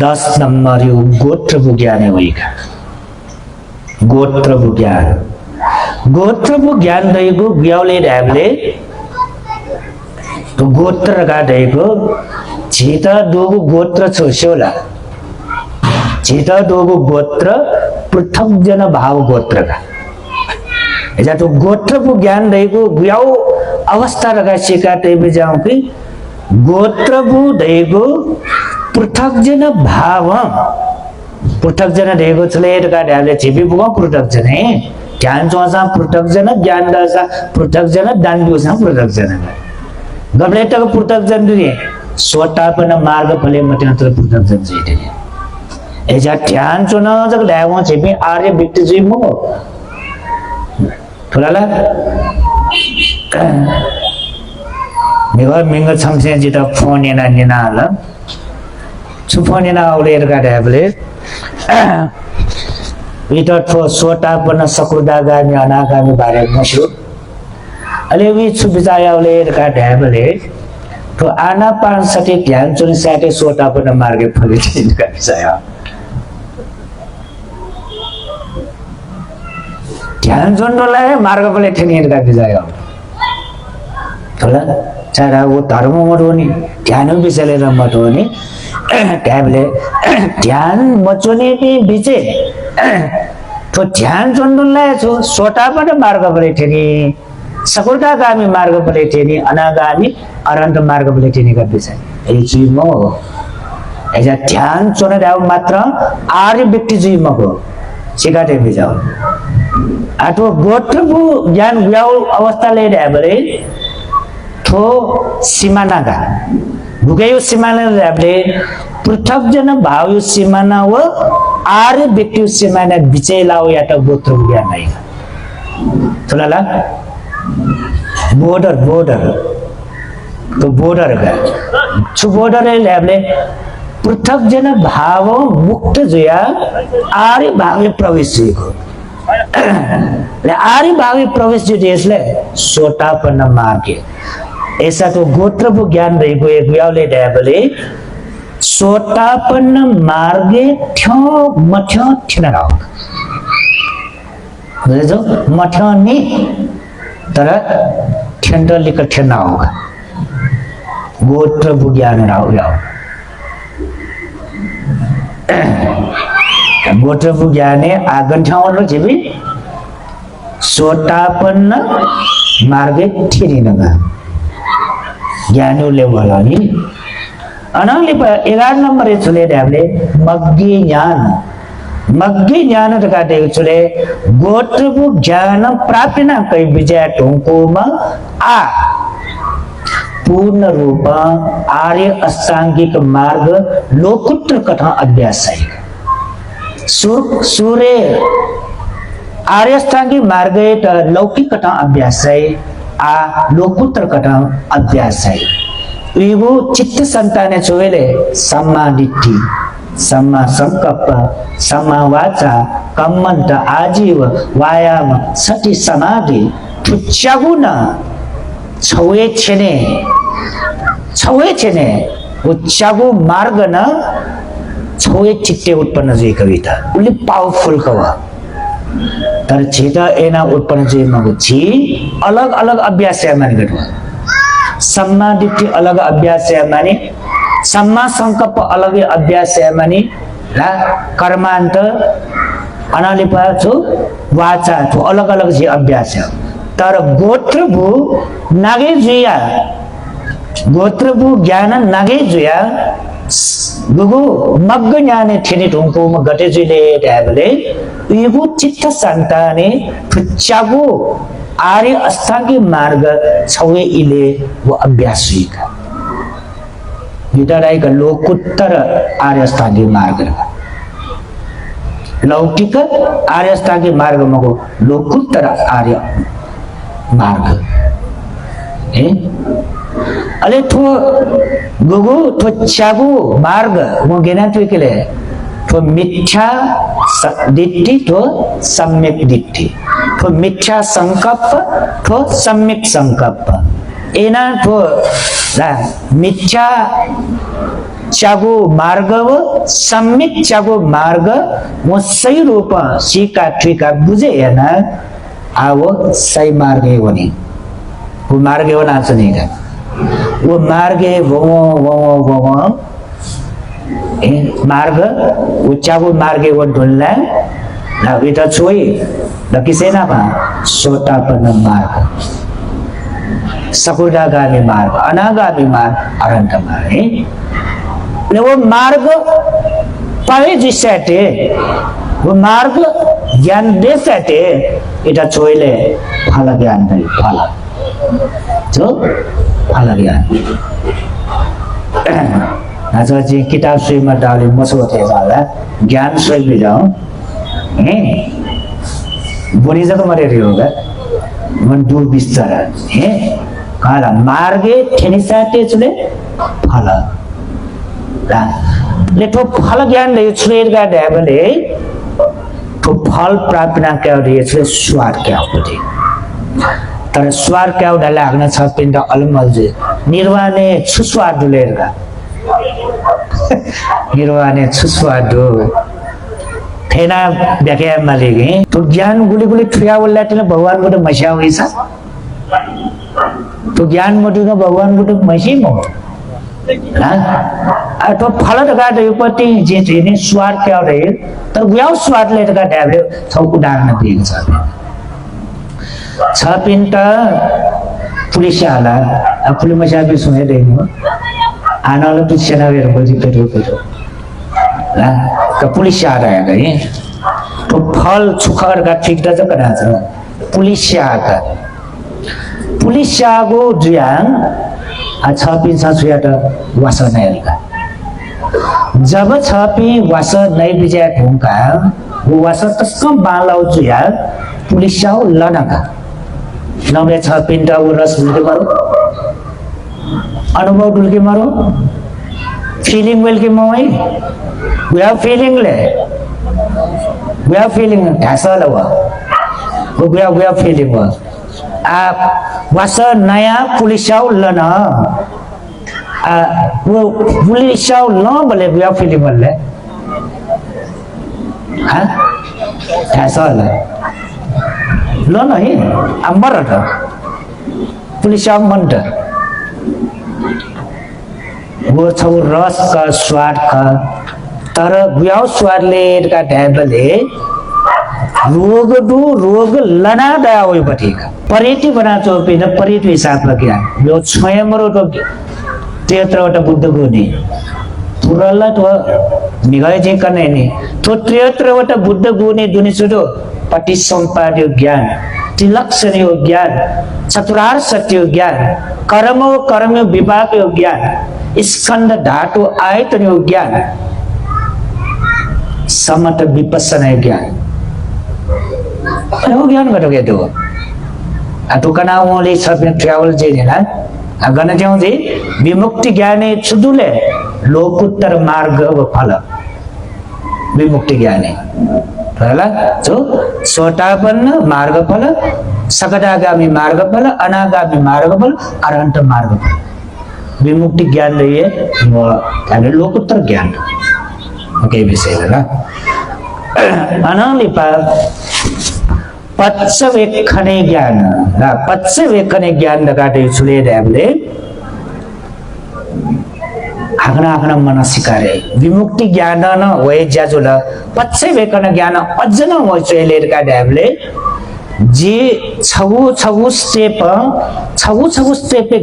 10 नंबर यो गोत्र ज्ञान होइका गोत्र ज्ञान दैको ब्याउले ढाबले तो गोत्र का दैको छिता दोगो गोत्र छोस्योला छिता दोगो गोत्र पृथक जन भाव गोत्र का एजा तो गोत्र ज्ञान दैको ब्याउ अवस्था रगा सिका तेबे जाऊ कि गोत्र दैको पृथक जन भाव पृथक जन ढेको छले का ढाले छिपी बुगा पृथक जन है ज्ञान चोसा पृथक जन ज्ञान दासा पृथक जन दाण्डुसा पृथक जन गबले तक पृथक जन दुए सोटापन मार्ग फले मत्यन्त्र पृथक जन जेटे एजा ध्यान चोना जग ढावो छिपी आर्य व्यक्ति जी मो थोलाला मेवा मिंग छमसे जिता फोन एना निना हाला सुफोनिना औलेर का ढाबले विटर थो सोटापन सकुदागामी अनागामी बारे मसु अले वि छुबिजाया औलेर का ढाबले तो आना पान सटे ध्यान चुनि साटे सोटापन मार्गे फले दिन का विषय ध्यान जोन्डोलाई मार्ग फले ठेनिर का विषय होला चारा वो धर्म मटोनी ध्यान विषयले र मटोनी ट्याबले ध्यान मचोने के बीचे तो ध्यान जोन्डुलाई छु सोटापन मार्ग फले ठेनी सकुदागामी मार्ग फले ठेनी अनागामी अनन्त मार्ग फले ठेनी का विषय ए चाहिँ म एजा ध्यान चोने राव मात्र आर्य व्यक्ति चाहिँ मको सिकाटे बिजाउ आठो गोत्र ज्ञान व्याउ अवस्था ले ढाबले थो सीमानागा भुगयो सीमाना ढाबले पृथक जन भाव सीमाना व आर्य व्यक्ति सीमाना बिचै लाउ या त गोत्र ज्ञान नै थोलाला बॉर्डर तो बॉर्डर का छु बॉर्डर ढाबले पृथक जन भाव मुक्त जया आर्य भावे प्रवेश को आर्य भावे प्रवेश जो देशले सोटापन मार्गे ऐसा तो गोत्र ज्ञान रहेको एक व्याउले ढाबले सोटापन मार्गे ठ्यो मठ्यो ठिनराउ बुझ्यौ मठ्यो नि तर ठेन्डलिक ठेनाउ गोत्र ज्ञान राउ गोत्र ज्ञाने आगन ठाउँ जेबी सोटापन्न मार्गे ठिरिनगा ज्ञानुले बोला नि अनाले 11 नंबर छुले ढाबले मग्गे ज्ञान का दे छुले गोत्र ज्ञान प्राप्ति न कई विजय टोंकोमा आ पूर्ण रूप आर्य अष्टांगिक मार्ग लोकुत्र कथा अभ्यास है सूर्य आर्यष्टांगिक मार्ग लौकिक कटा अभ्यास है आ लोकोत्तर कटा अभ्यास है इगो चित्त संताने चोवेले सम्मा दिट्ठी सम्मा संकल्प सम्मा वाचा कम्मंत आजीव व्यायाम सति समाधि तुच्चागुण छवे छेने उच्चागु मार्ग न छवे चित्ते उत्पन्न जे कविता उली पावरफुल कवा तर छेता एना उत्पन्न जे मगु छी अलग अलग अभ्यास है माने गटवा सम्मा दिट्ठी अलग अभ्यास है माने सम्मा संकल्प अलग अभ्यास है माने ला कर्मांत अनालिपा छु वाचा छु अलग अलग जे अभ्यास है तर गोत्रभू नागे जुया गोत्रभू ज्ञान नागे जुया गुगु मग्ग ज्ञाने ठेने ढुंको म गटे जुले ट्याबले युगु चित्त संताने फुच्चागु आर्य अष्टांगिक मार्ग छवे इले वो अभ्यास हुईका युदाराई का लोकोत्तर आर्य अष्टांगिक मार्ग लौकिक आर्य अष्टांगिक मार्ग मगो लोकोत्तर आर्य मार्ग अले थो गुगु थो चागु मार्ग वो गेना तो केले थो मिथ्या दिट्ठी थो सम्यक दिट्ठी थो मिथ्या संकल्प थो सम्यक संकल्प एना थो ला मिथ्या चागु मार्ग व सम्यक चागु मार्ग वो सही रूप सीका ठिका बुझे न आवो सही मार्ग है वो नहीं वो मार्ग है वो ना सुनेगा वो मार्ग है वो मार्ग वो चागु मार्ग है वो ढूंढना ना बेटा छोई ना किसे ना पा सोतापन मार्ग सकुडागामी मार्ग अनागामी मार्ग अरंत मार्ग है ले वो मार्ग पावे जिससे वो मार्ग ज्ञान दे सकते इटा छोईले फल ज्ञान नहीं फल जो फल ज्ञान ना तो जी किताब सुई में डाली मसोते वाला ज्ञान सुई भी जाओ बुनी जगह मरे रही होगा मन दूर बिस्तर है काला मार्गे ठेनी साटे चले फल ले तो फल ज्ञान ले छुएर का डेबले तो फल प्राप्त ना क्या हो रही है स्वाद क्या हो रही तर स्वाद क्या हो डाला अगना छत पिंडा अलमल जे निर्वाणे छुस्वाद डुलेगा निर्वाणे छुस्वाद डो थेना व्याख्या मालेगे तो ज्ञान गुली गुली ठुया बोला टेने भगवान को तो मशा हुई सा तो ज्ञान मोटू का भगवान को तो मशी मो हाँ तो फल टका तो उपति जे जेने स्वाद क्या रहे तो व्याव स्वाद ले टका डाले सब उदाहरण दिए साथ छपिंटा पुलिस आला अब पुलिस मशा भी सुने देंगे आना वाला तो चना वेर बोली पेरो हाँ का पुलिस आ रहा है कहीं तो फल सुखार का ठीक दा जब करा था पुलिस आगा पुलिस आगो जियां अच्छा पिन सासुया तो वासा नहीं का जब छापी वासा नहीं बिजाय भूंका वो वासा तस्कम बालाउ जियां पुलिस आओ लना का नवे छापिन टा वो रस डुल के मारो अनुभव डुल के मारो फीलिंग वेल के मोई we are feeling ऐसा लगा we are feeling आप वासा नया पुलिसाव लना वो पुलिसाव ना बोले we are feeling बोले हाँ ऐसा लगा लो नहीं अंबर था पुलिसाव मंडर वो सब रस का स्वाद का तर व्याव स्वाद ले का टेबल है रोग लना दया हुई बटेगा परेटी बना तो पे न परेटी हिसाब लगे यो स्वयं रो तो त्रियत्रवटा बुद्ध को नहीं पुराला तो निगाह जे करने नहीं तो त्रियत्रवटा बुद्ध को नहीं दुनि सुदो पटिसंपाद्य ज्ञान त्रिलक्षण ज्ञान चतुरार्थ सत्य ज्ञान कर्म विभाग ज्ञान स्कंद धातु आयतन ज्ञान समत विपස්සना ज्ञान हो ज्ञान घटो के तो तो कना ओले सब ट्रैवल जे ने ना गन जाऊ जे विमुक्ति ज्ञाने छुदुले लोकोत्तर मार्ग व फल विमुक्ति ज्ञाने फल जो सोटापन्न मार्ग फल सकदागामी मार्ग फल अनागामी मार्ग फल अरहंत मार्ग फल विमुक्ति ज्ञान रहिए वो यानी लोकोत्तर ज्ञान ओके विषय ना अनालिपा पच्चवेखने ज्ञान ना पच्चवेखने ज्ञान लगाते चुले डेबले आगना आगना मन सिकारे विमुक्ति ज्ञान न वही जाजुला पच्चवेखने ज्ञान अज्जन वही चुले का डेबले जी छवु स्टेप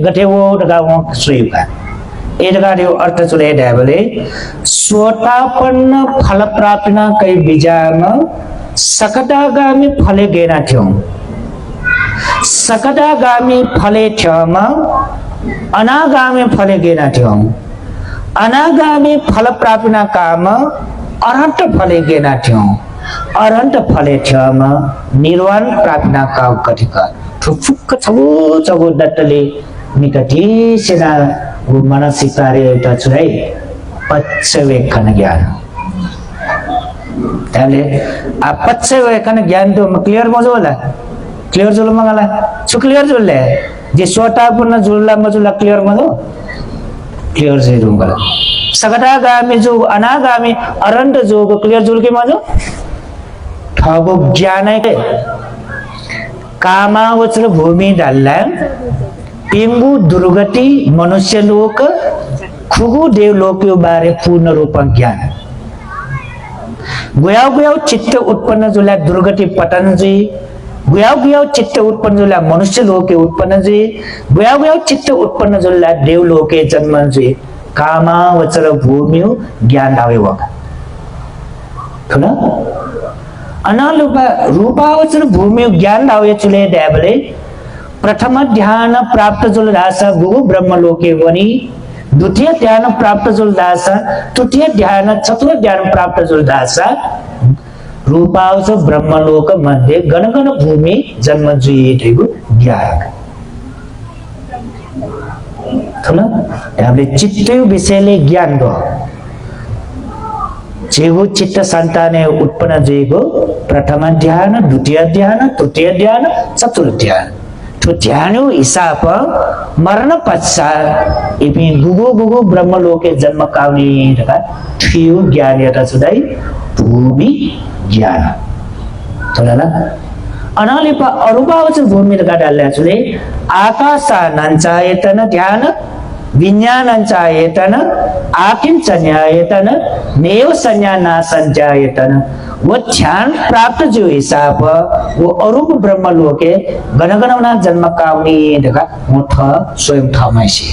गटे वो डगा वो सुयुगा एडगाडियो अर्थ चुले डेबले स्वतापन्न फल प्राप्तिना कई बिजान सकदागामी फले गेना थियौं सकदागामी फले थियौं अनागामी फले गेना थियौं अनागामी फल प्राप्तिना काम अरहंत फले गेना थियौं अरहंत फले थियौं निर्वाण प्राप्तिना काम कथिका ठुक्क छबु दत्तले निकटी सेना वो मनसिकारे एउटा चुराई पच्चवेखन ज्ञान त्याले आ पच्चवेखन ज्ञान तो क्लियर मजो होला क्लियर जुल मंगला छु क्लियर जुलले जे स्वतापूर्ण जुलला मजुला क्लियर मजो क्लियर जे रुंगला सकदागामी जो अनागामी अरहंत जो क्लियर जुल के मजो ठगो ज्ञान है कामावचर भूमि डालला पिंगु दुर्गति मनुष्य लोक खुगु देवलोक बारे पूर्ण रूप ज्ञान गुयाव चित्त उत्पन्न जुला दुर्गति पतन जी गुयाव चित्त उत्पन्न जुला मनुष्य लोक उत्पन्न जी गुयाव चित्त उत्पन्न जुला देवलोक जन्म जी कामावचर भूमि ज्ञान आवे वका थोड़ा अनालुपा रूपावचर भूमि ज्ञान आवे चुले देबले प्रथम ध्यान प्राप्त जुल दास गुरु ब्रह्म लोके वनी द्वितीय ध्यान प्राप्त जुल दास तृतीय ध्यान चतुर्थ ध्यान प्राप्त जुल दास रूपावच ब्रह्म लोक मध्ये गणगण भूमि जन्म जुइएको ज्ञान थोला हामीले चित्त विषयले ज्ञान गो जेगो चित्त संताने उत्पन्न जुइएको प्रथम ध्यान द्वितीय ध्यान तृतीय ध्यान चतुर्थ ध्यान तो ध्यान हिसाब मरण पश्चात इपि गुगु ब्रह्मलोके जन्म काउने रका थियो ज्ञान एउटा जुदाई भूमि ज्ञान थोला अनालिपा अरूपावच भूमि रका डाल्ला जुले आकाशानञ्चायतन ध्यान विज्ञानञ्चायतन आकिंचन्यायतन नेव संज्ञाना संज्ञायतन वो ध्यान प्राप्त जो हिसाब वो अरूप ब्रह्म लोके गणगणना जन्म काउने देखा वो थ स्वयं थ मैसी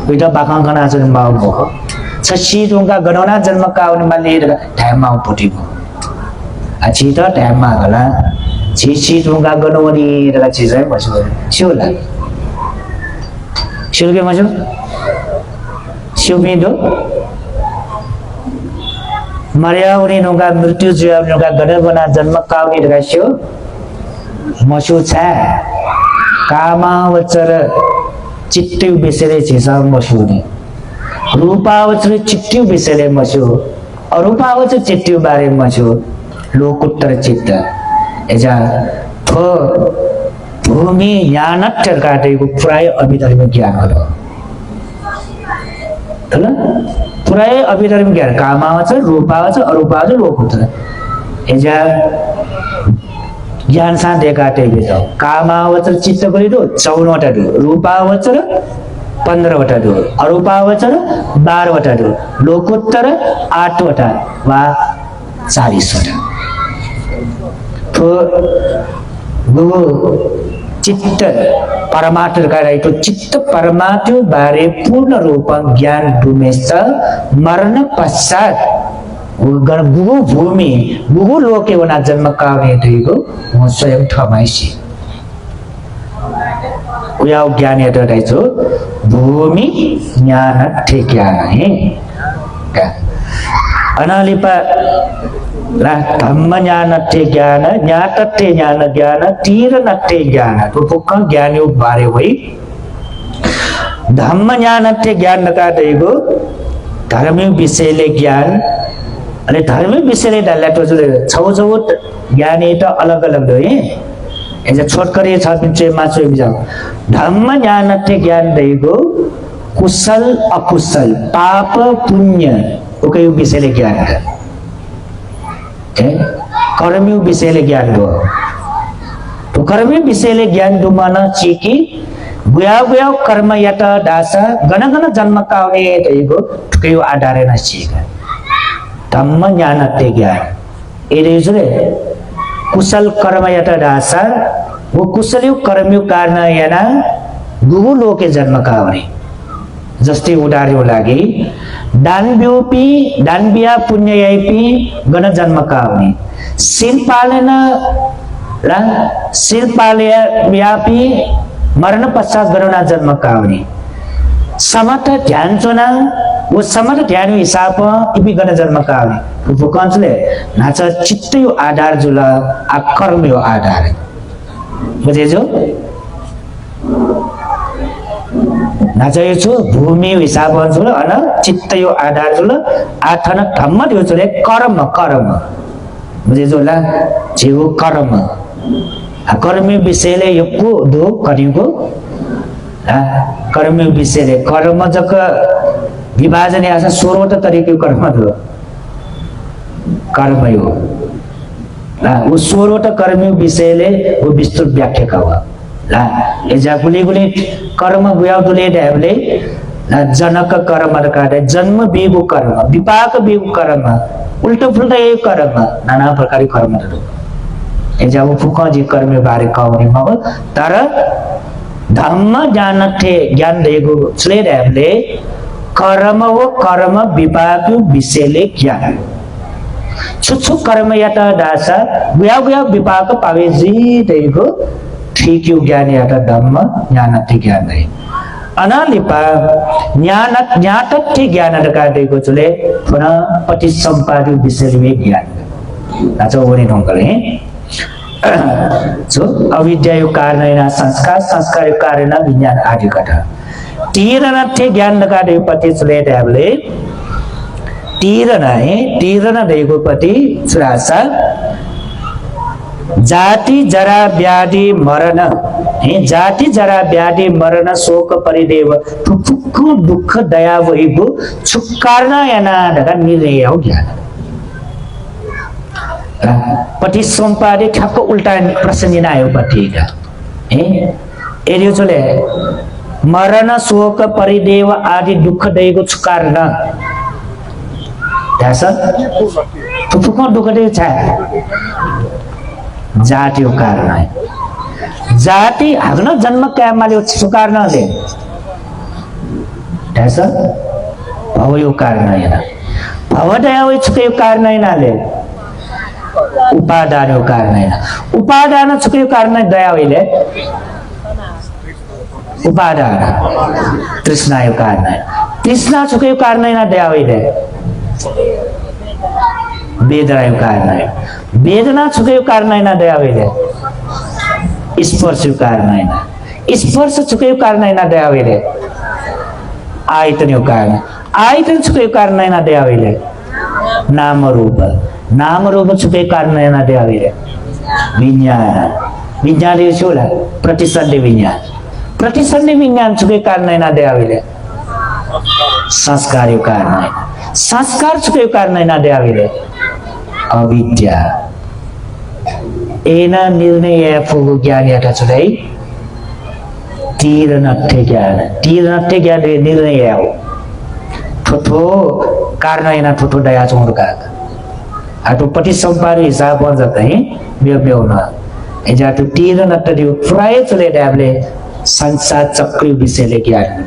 विदा बाकांगना जन्म माउ छसी दुंगा गणना जन्म काउने माले देखा टाइम माउ पुटी भो अछि त टाइम मा गला छिछि दुंगा गणवनी देखा छिजै बसो छिउला छिउके मजो छिउमिदो मर्याउनी नुगा मृत्यु जुया नुगा गणगणा जन्म काउने रगास्यो मसु छ कामावचर चित्तु बिसरे छिसा मसुनी रूपावचर चित्तु बिसरे मसु अरूपावचर चित्तु बारे मसु लोकोत्तर चित्त एजा थ भूमि ज्ञानत्तर काटेको प्राय अभिधर्म ज्ञान हो हैन पुरै अभिधर्म ज्ञान कामावचर रूपावचर अरूपावचर लोकोत्तर एजा ज्ञान साधे काटे बिजाउ कामावचर चित्त गरिदो 54 वटा दो रूपावचर 15 वटा दो अरूपावचर 12 वटा दो लोकोत्तर 8 वटा वा 40 वटा तो गुगु चित्त परमात्म तो चित्त परमात्म बारे पूर्ण रूप ज्ञान डुमेछ मरण पश्चात गुगु भूमि गुगु लोके वना जन्म काउने थेको म स्वयं ठमाइसी उयाउ ज्ञान एटा दैछो भूमि ज्ञान ठेक्या है अनालिपा ला धम्म ज्ञानट्ठे ज्ञान ज्ञातट्ठे ज्ञान ज्ञान तीर नट्ठे ज्ञान तो पुक्क ज्ञान यो बारे वही धम्म ज्ञानट्ठे ज्ञान नका देगो धार्मिक विषयले ज्ञान अनि धार्मिक विषयले डाल्ला तो छौ छौ ज्ञान त अलग अलग हो एज छोटकरी छ बिचे माछो बिजाउ धम्म ज्ञानट्ठे ज्ञान देगो कुशल अकुशल पाप पुण्य ओके विषयले ज्ञान कर्मयोग विषयले ज्ञान हो तो कर्मयोग विषयले ज्ञान दुमन चिकी बुया बुया कर्म यत दासा गण गण जन्म काउने तैगो ठुकैयो आधारे न चिका धम्म ज्ञानते ज्ञान एले जुरे कुशल कर्म यत दासा वो कुशल कर्मयोग कारण याना गुगु लोके जन्म काउने जस्तै उदाहरण लागि दानबिया पुण्ययापी गण जन्म काउने शिल्पालन र शिल्पालयापी मरण पश्चात गणना जन्म काउने समर्थ ध्यान चुना वो समर्थ ध्यान हिसाब इपी गण जन्म काउने भूकंसले नाच चित्त यो आधार जुल आ कर्म यो आधार बुझेजो नाचयो छु भूमि हिसाब जुल अन चित्त यो आधार जुल आथन धम्म यो जुल कर्म कर्म बुझेजो ला जीव कर्म कर्म विषयले यो को दो करिको कर्म विषयले कर्म जक विभाजन आसा 16 तरिके कर्म दो कर्म यो वो 16 कर्म विषयले वो विस्तृत व्याख्या का ला एजा गुली कर्म बुया दुले देवले जनक कर्म रकाडे जन्म बिगु कर्म विपाक बिगु कर्म उल्टा फुल्टा ये कर्म नाना प्रकार कर्म दो एजा वो फुका जी कर्म बारे काउने मग तर धम्म ज्ञानथे ज्ञान देगु छले देवले कर्म वो कर्म विपाक विषयले ज्ञान छु कर्म यता दासा बुया बुया विपाक पावे जी देगु ठीक यो ज्ञान याता धम्म ज्ञानते ज्ञान है अनालिपा ज्ञातते ज्ञान रकादेको चुले पुनः पति सम्पादि विषयले ज्ञान नाचो वनी ढंगले जो अविद्या यो कारण संस्कार संस्कार यो कारण विज्ञान आदि कथा तीरनते ज्ञान रकादे पति चुले देवले तीरन देको पति सुरासा जाति जरा व्याधि मरण जाति जरा व्याधि मरण शोक परिदेव फुक्क दुख दया वहिगु छुक्कार्न याना ढका निर्णय हो ज्ञान पति सम्पादे ठक्क उल्टा प्रश्न दिन आयो पतिका एरियो चले मरण शोक परिदेव आदि दुख दयको छुक्कार्न त्यासा फुक्क दुख दे छ जाति हो कारण है जाति हगन जन्म क्या माले सुकार न दे ऐसा भव यो कारण है ना भव दया वो छुके कारण है ना ले उपादान यो कारण है ना उपादान छुके कारण है दया ले उपादान तृष्णा यो कारण है तृष्णा छुके कारण है ना दया ले वेदना यो कारण है वेदना छुके कारण है ना दया वेले स्पर्श यो कारण है ना स्पर्श छुके कारण है ना दया वेले आयतन यो कारण आयतन छुके कारण है ना दया वेले नाम रूप छुके कारण है ना दया वेले विज्ञान यो छोला प्रतिसंधि विज्ञान छुके कारण है ना दया वेले संस्कार यो कारण है संस्कार छुके कारण है ना दया वेले अविद्या एना निर्णय फुगु ज्ञान याता छुलाई तीर नट्ठे ज्ञान निर्णय हो ठोठो कारण एना ठोठो दया चोरका आटो पति सम्पादे हिसाब बन जाता है बेउ न एजा तो तीर नट्ठे दियो प्राय चले डाबले संसार चक्र विषयले ज्ञान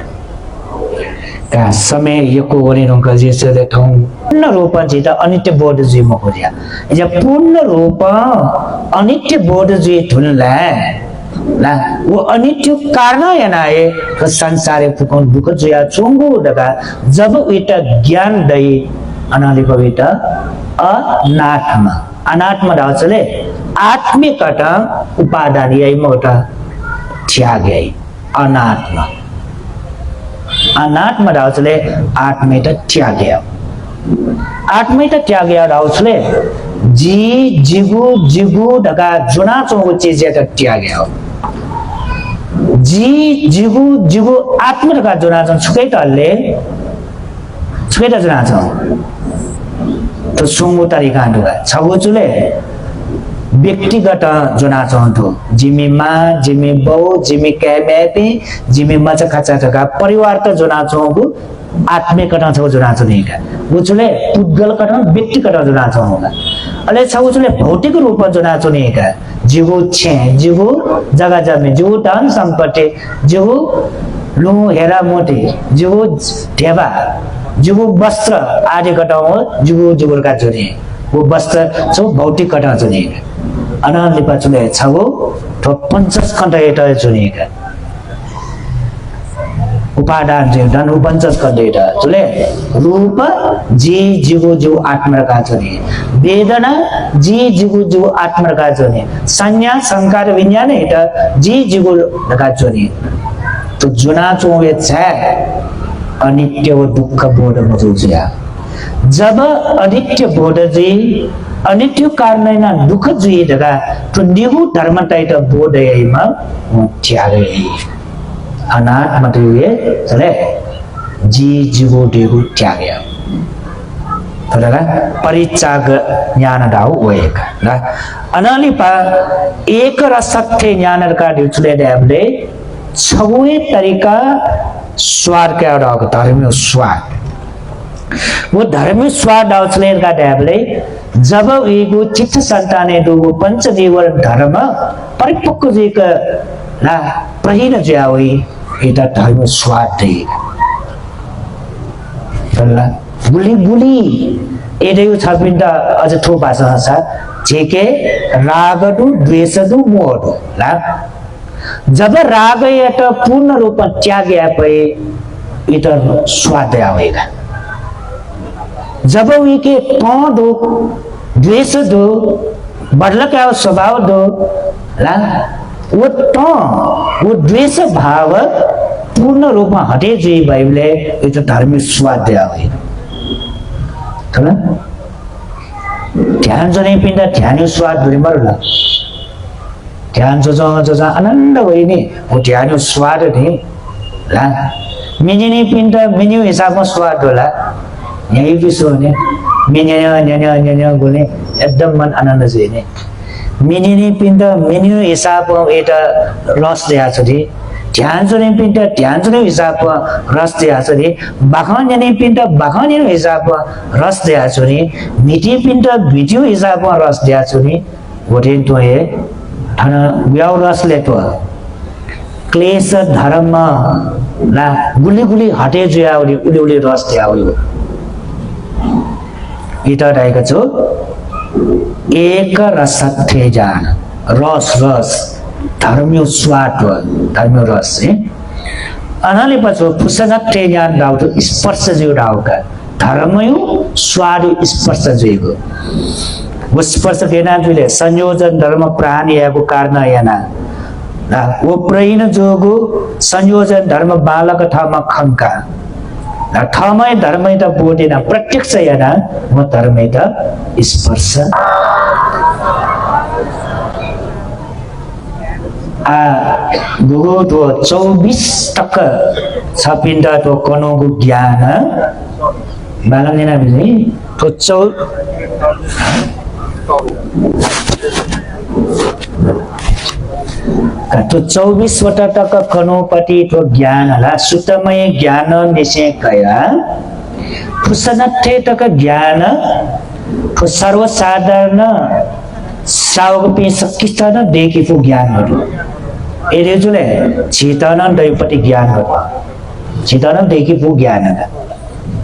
का समय यको वने नंका जेसले ठौ पूर्ण रूप जित अनित्य बोध जी मकोरिया एजा पूर्ण रूप अनित्य बोध जी ठुनला ला वो अनित्य कारण यनाए तो संसारे फुकन दुख जया चोंगो दगा जब उटा ज्ञान दई अनाली पवित्र अनात्म अनात्म धावचले आत्मिकट उपादान यही मोटा त्याग अनात्म अनात्म धावचले आत्मिक त्याग आत्मिक त्याग धावचले जी जिगु जिगु ढका जुना चौको चीज त्याग जी जिगु जिगु आत्म ढका जुना चौ छुकै तले छुकै त जुना चौ तो सुंगु तरीका ढुका छगु चुले व्यक्तिगत जुना चौथो जिमी माँ जिमी बाउ जिमी क्याबेपी जिमी मचा खचा ठका परिवार त जुना चौको आत्मिक कटा छ जुना चुनेका बुझले पुद्गल कटा व्यक्तिगत जुना चौका अले छगुचले भौतिक रूपमा जुना चुनेका जिगु छे जिगु जगा जमे जिगु धन सम्पत्ति जिगु लु हेरा मोटे जिगु ढेबा जिगु वस्त्र आदि कटाउ जिगु जिगुका चुने वो वस्त्र छौ भौतिक कटा चुनेका अनाली पचुले छगु ठो 50 खण्ड एटा चुनेका उपादान जे धन 50 खण्ड एटा चुले रूप जी जिगु जिगु आत्मका चुने वेदना जी जिगु जिगु आत्मका चुने संज्ञा संकार विज्ञान एटा जी जिगु लगा चुने तो जुना चोवे छ अनित्य व दुःख बोध मजुया जब अनित्य बोध जी अनित्य कारण दुःख जुई दगा तो निहु धर्म टाइट बोध यमा त्याग अनात्म ये चले जी जिगु देगु त्याग तोरा परिचाग ज्ञान दाउ वेक ना अनालिपा एक रसत्य ज्ञान का दिचले देबले छवे तरीका स्वाद के और धर्मी स्वाद वो धर्मी स्वाद आउचले का देबले जब वेगु चित्त संताने दो पंच जीवन धर्म परिपक्व जी का ना प्रहीन जावे एटा धर्मी स्वाद दे तल्ला बुली बुली एदेउ छबिन्दा अझ थो भाषा छ जेके रागदु द्वेषदु मोहदु ला जब राग एट पूर्ण रूप में त्याग पे इतर स्वाद आवेगा जब वीके दो द्वेष दो बदल का स्वभाव दो ला वो द्वेष भाव पूर्ण रूप में हटे जी भाईले इतर धार्मिक स्वाद आवेगा तो ना ध्यान जने पिंडा ध्यान स्वाद बुरी मरला ध्यान जो आनंद होइने वो ध्यान स्वाद थे ला मिनिने पिंडा मेन्यू हिसाब में स्वाद होला यही भी सोने मिन्या बोले एकदम मन आनंद जेने मिनिने पिंडा मेन्यू हिसाब में एटा रस दिया छथि ध्यान जने पिंडा ध्यान जने हिसाब में रस दिया छथि बाखन जने पिंडा बाखन हिसाब में रस दिया छथि मिटी पिंडा मिटियो हिसाब में रस दिया छथि वटे तो ये धन व्याव रस लेतो क्लेश धर्म ला गुली गुली हटे जुयाउली उली उली रस दियाउली इटा रहेको छु एक रसत्य जान रस रस धर्मियो स्वाद धर्मियो रस है अनाले पछि पुसनत्य ज्ञान दाउतो स्पर्श जो दाउका धर्मयो स्वाद स्पर्श जोइगो वो स्पर्श केना जुले संयोजन धर्म प्राण याको कारण याना वो प्रहीन जोगो संयोजन धर्म बालक ठामा खंका ठामै धर्म त बोटेन प्रत्यक्ष याना म धर्म त स्पर्श गुरु तो 24 तक छपिन्द तो कनोगु ज्ञान बालक नेना बिले तो तो 24 वटा तक कनोपति तो ज्ञान ला सुतमय ज्ञान निश्चय कया फुसनत्थे तक ज्ञान तो सर्वसाधारण सावकपि सकिस्तान देखि फु ज्ञान हरु एरे जुले चेतन दैपति ज्ञान हरु चेतन देखि फु ज्ञान है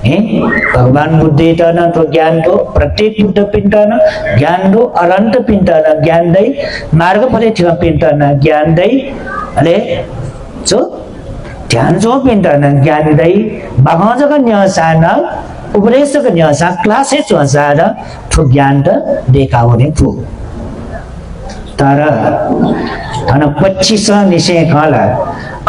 भगवान बुद्धि तन तो ज्ञान तो प्रत्येक बुद्ध पिंटन ज्ञान दो अनंत पिंटन ज्ञान दई मार्ग परे थियो पिंटन ज्ञान दई अले जो ध्यान जो पिंटन ज्ञान दई बाहजक न्यासान उपदेशक न्यासा क्लासे चुहासार ठो ज्ञान त देखाउने पो तर धन 25 निशे कला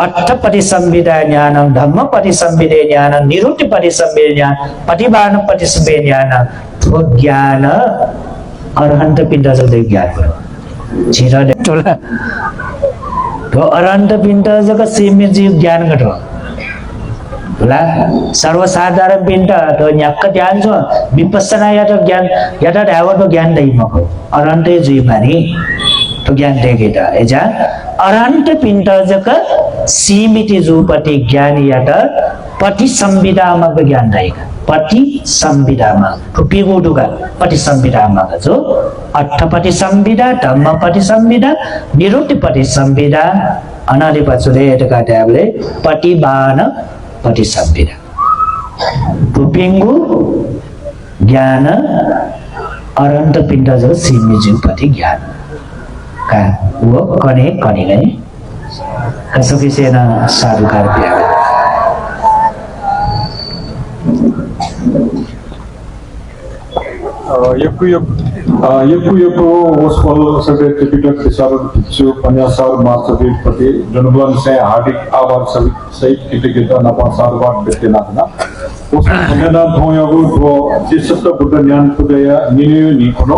अर्थपति संविदा ज्ञान धम्मपति संविदा ज्ञान निरुक्तिपति संविदा ज्ञान प्रतिभानपति संविदा ज्ञान ठो ज्ञान अरहन्त पिण्ड जस्तै ज्ञान छिरा टोला तो अरहन्त पिण्ड जक सीमित जीव ज्ञान गठो ला सर्वसाधारण पिण्ड तो न्याक्क ध्यान छ विपස්සना या तो ज्ञान या तो ढावर तो ज्ञान दै मको अरहन्त जीव मानी तो ज्ञान देखेता एजा अरहन्त पिण्ड जक सीमित जुपति ज्ञान या तो पति संविदामा ज्ञान दैका पति संविदामा टुपीको टुका पति संविदामा जो अर्थपति संविदा धम्मपति संविदा निरुक्तिपति संविदा अनादि पछुले एटका ट्याबले प्रतिबान पति संविदा टुपिङ्गु ज्ञान अरहन्त पिण्ड जो सीमित जुपति ज्ञान का वो कने कने गए कसुकी सेना साधुकार प्यार Yaku was followed sebagai Tipitaka Kisarun Pitsu Panyasar Master Pati Jonubuan saya hadik awal Said kita Napasar Wat Betinatna उसमें हमें धोयागु धो जिससे बुद्ध ज्ञान पुदया निन्यु निकोनो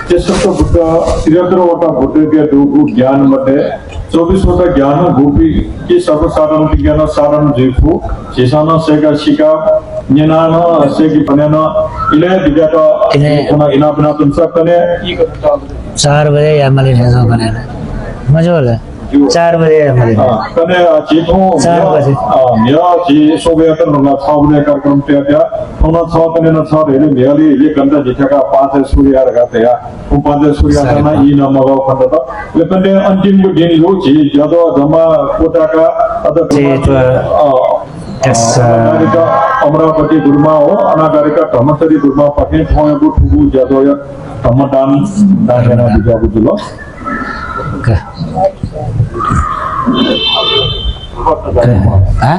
जिससे बुद्ध तिरत्र वटा बुद्ध के दोगु ज्ञान मटे 24 वटा ज्ञान गोपी की सर्वसाधारण ज्ञान साधारण जेफु जेसाना सेगा शिका ज्ञाना सेगी पनेना इले दिगाटा इना बिना तुम सब कने 4 बजे या मले हेसो बनेना मजोल 4 बजे या मले कने जीतो 4 बजे मेरा जी सोबेत नंगा थावने कार्यक्रम पे आया होना था कने न था रे मेली ये गंदा जिठका 5 सूर्य लगाते या वो 5 सूर्य करना ई न मगाओ खंडता लेकिन अंतिम को दिन लो जी ज्यादा धमा कोटा का अनागारिका अमरावती गुरुमा हो अनागारिका धर्मसरी गुरुमा पके थोयगु ठुगु ज्यादा या धम्मदान दाना दिजाबु जुलो हाँ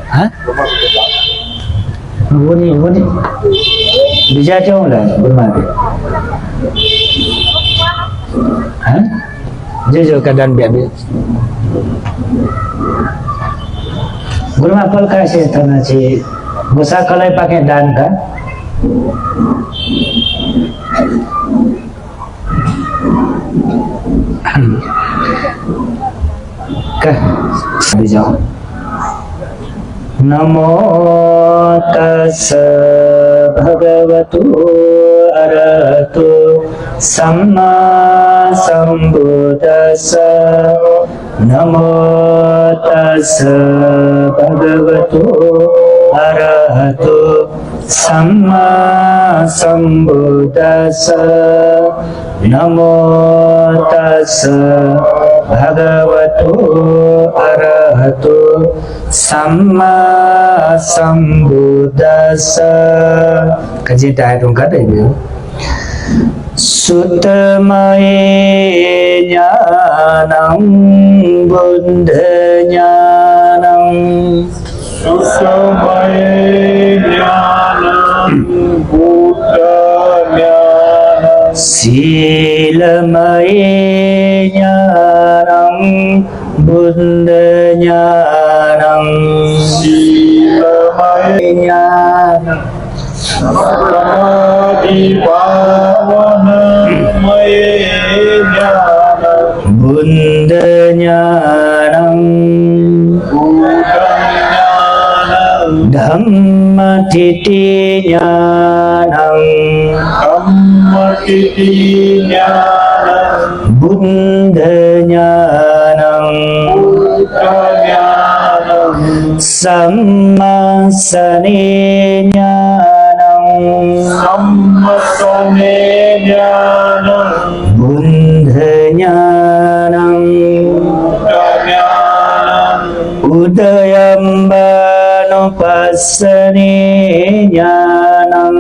हाँ वो नहीं बिजा क्यों ला गुरुमा के हाँ जो keadaan biasa गुरुमा पल कैसे थाना चाहिए गुस्सा कलाई पाके दान का जाओ नमो तस्स भगवतो अरहतो सम्मा सम्बुद्दस्स नमो तस्स भगवतो अरहतो सम्मा सम्बुद्दस्स नमो तस्स भगवतो अरहतो सम्मा सम्बुद्दस्स कजी टाइटों का देंगे सुतमये ज्ञानं बुद्ध ज्ञानं सुतमये ज्ञानं बुद्ध ज्ञानं शीलमये ज्ञानं बुद्ध ज्ञानं शीलमये ज्ञानं समाधिभावनमये ज्ञानं बुद्ध ज्ञानं धम्मतिथि ज्ञानं धम्मतिथि ज्ञानं बुद्ध ज्ञानं सम्मसने ज्ञानं सम्मसने ज्ञानं बुद्ध ज्ञानं उदयम्बानुपस्सने ज्ञानं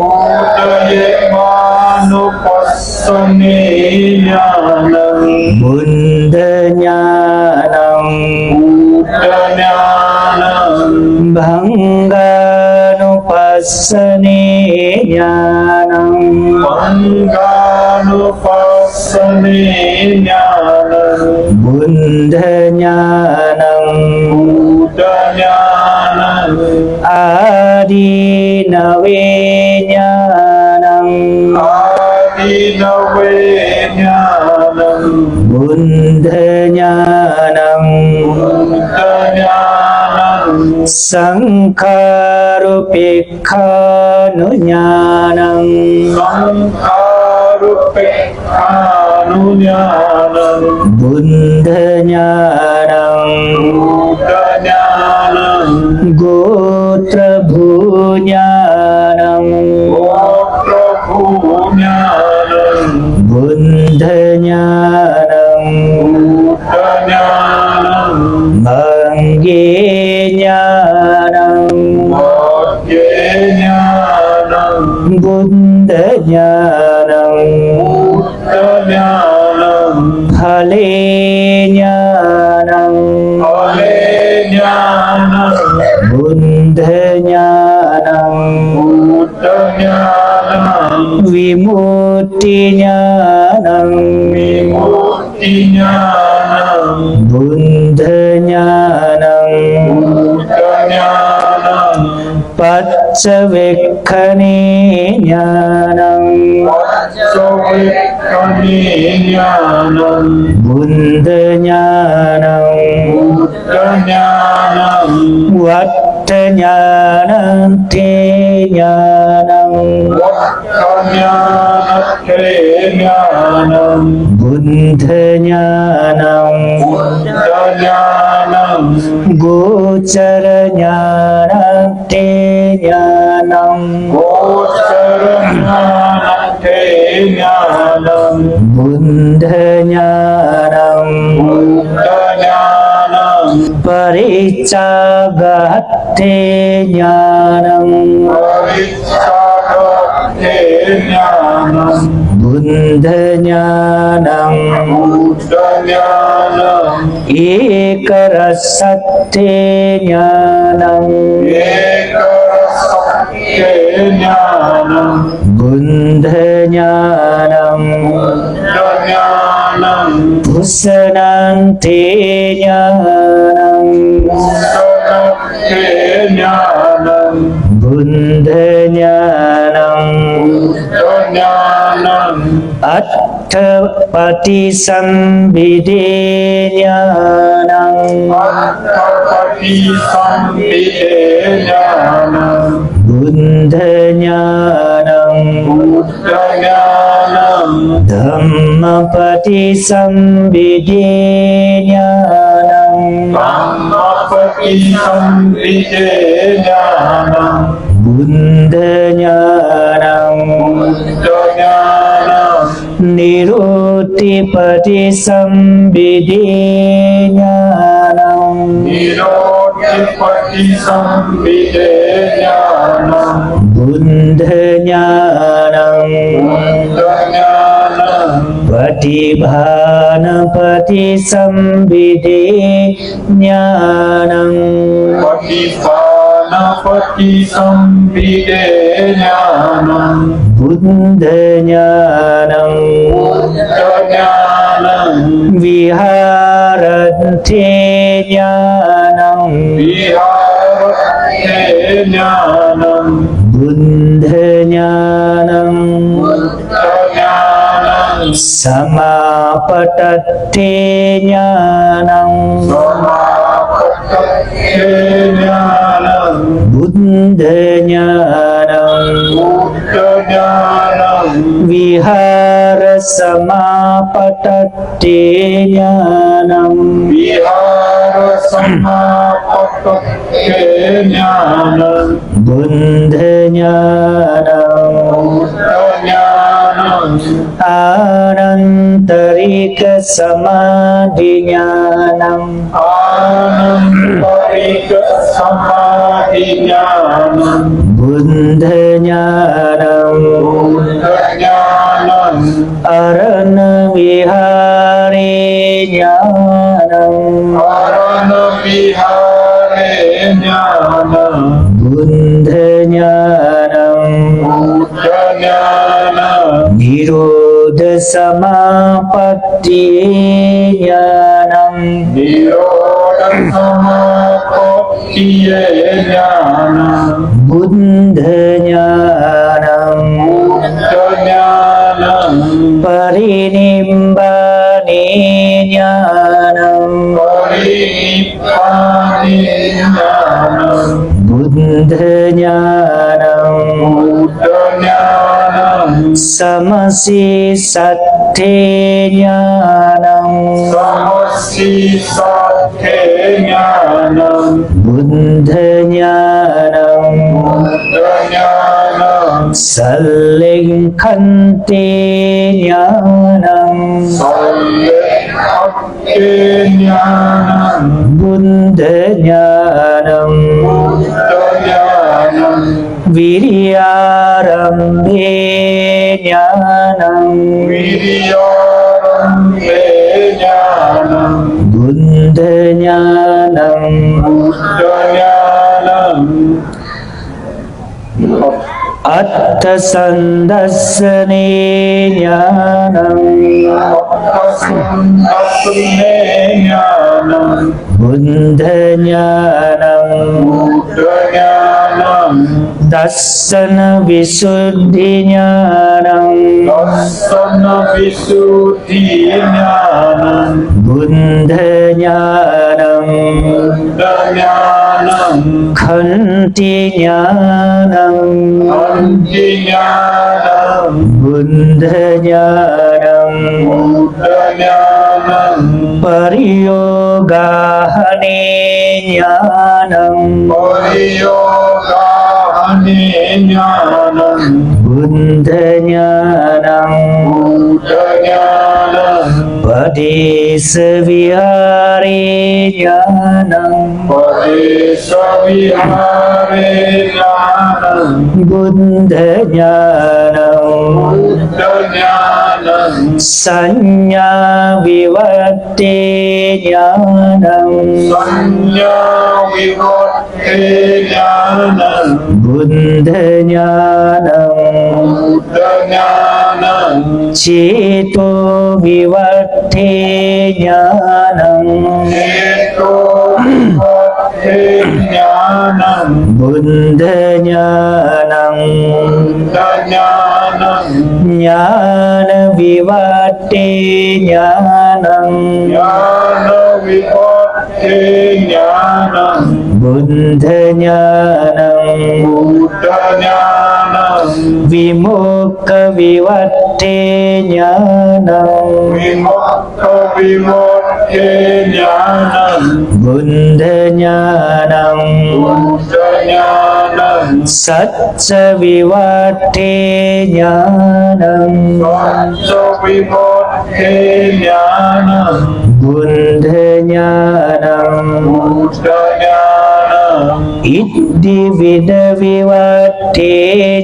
उदयम्बानुपस्सने ज्ञानं बुद्ध ज्ञानं भंगानुपस्सने Bangganupassane Jnanam Bangganupassane Jnanam Buddha Jnanam Buddha Jnanam Adinave Jnanam Adinave Jnanam Buddha Jnanam Buddha Jnanam Sankharupekkanu Jnanam Sankharupekkanu Jnanam Buddha Jnanam Buddha Jnanam Gotra Bhujnanam Gotra Bhujnanam Buddha Jnanam Buddha Jnanam Bhangge Jnanam Bhagye Jnanam Buddha Jnanam Buddha Jnanam Phale Jnanam Phale Jnanam Buddha Jnanam Buddha Jnanam Vimutti Jnanam Vimutti Jnanam Buddha Jnanam Buddha Jnanam Paccavekkane Jnanam Paccavekkane Jnanam Buddha Jnanam Buddha Jnanam Vatta Jnanam Te Jnanam Vattanyānate Jnanam Buddha Jnanam Buddha Jnanam Gochara Jnanam Te Jnanam Gocharanānate Jnanam Buddha Jnanam Buddha Jnanam Pariccagate Jnanam Pariccagate Jnanam Buddha Jnanam Buddha Jnanam Ekarasatte Jnanam Ekarasatte Jnanam Buddha Jnanam Buddha Jnanam Pusanante Jnanam Pusanate Jnanam Buddha Jnanam Buddha Jnanam Attapati-sambhide Jnanam Attapati-sambhide Jnanam Buddha Jnanam Buddha Jnanam Dhammapati-sambhide Jnanam Dhammapati-sambhide Jnanam Buddha Jnanam Buddha Jnanam Niroti-pati-sambhide Jnanam Niroti-pati-sambhide Jnanam Buddha Jnanam Buddha Jnanam Patibhana-pati-sambhide Jnanam Patibhana-pati-sambhide Jnanam Buddha Jnanam Buddha Jnanam Viharante Jnanam Viharate Jnanam Buddha Jnanam Buddha Jnanam Samapatate Jnanam Samapatate Jnanam Buddha Jnanam Buddha Jnanam Vihara Samapatate Jnanam Vihara Samapatate Jnanam Buddha Jnanam Buddha Jnanam Anantarika Samadhi Jnanam Anantarika Samadhi Jnanam Buddha Jnanam Buddha Jnanam Arana Vihare Jnanam Arana Vihare Jnanam Buddha Jnanam Buddha-jnana Nirodha Samapattiye Jnanam Nirodha Samapattiye Jnanam Buddha Jnanam Buddha-jnanam Parinibbane Jnanam Parinibbane Jnanam Buddha Jnanam Buddha-jnanam Samasi Satte Jnanam Samasi Satte Jnanam Buddha Jnanam Buddha-jnanam Sallekhante Jnanam Sallekhante Jnanam Buddha Jnanam Buddha-jnanam Viryarambe Jnanam Viryarambe Jnanam Buddha Jnanam Buddha-jnanam Atta Sandassane Jnanam Atthasannasane Jnanam Buddha Jnanam Buddha-jnanam Dassana Visuddhi Jnanam Dassana Visuddhi Jnanam Buddha Jnanam Buddha-jnanam Khanti Jnanam Khanti Jnanam Buddha Jnanam Buddha-jnanam Pariyogahane Jnanam Pariyogahane Jnanam Buddha Jnanam Buddha-jnanam Padesavihare Jnanam Padesavihare Jnanam Buddha Jnanam Buddha-jnanam Sanya Vivatte Jnanam Sanya Vivatte Jnanam Buddha Jnanam Buddha-jnanam Ceto Vivatte Jnanam Ceto Vivatte Jnanam Buddha Jnanam Buddha-jnanam Jnana Vivatte Jnanam Jnana Vivatte Jnanam Buddha Jnanam Buddha-jnanam Vimukha Vivatte Jnanam Vimukha Vivatte Jnanam Buddha Jnanam Buddha-jnanam Satsa Vivatte Jnanam Satsa Vivatte Jnanam Buddha Jnanam Buddha-jnanam Iddhi Vida Vivatte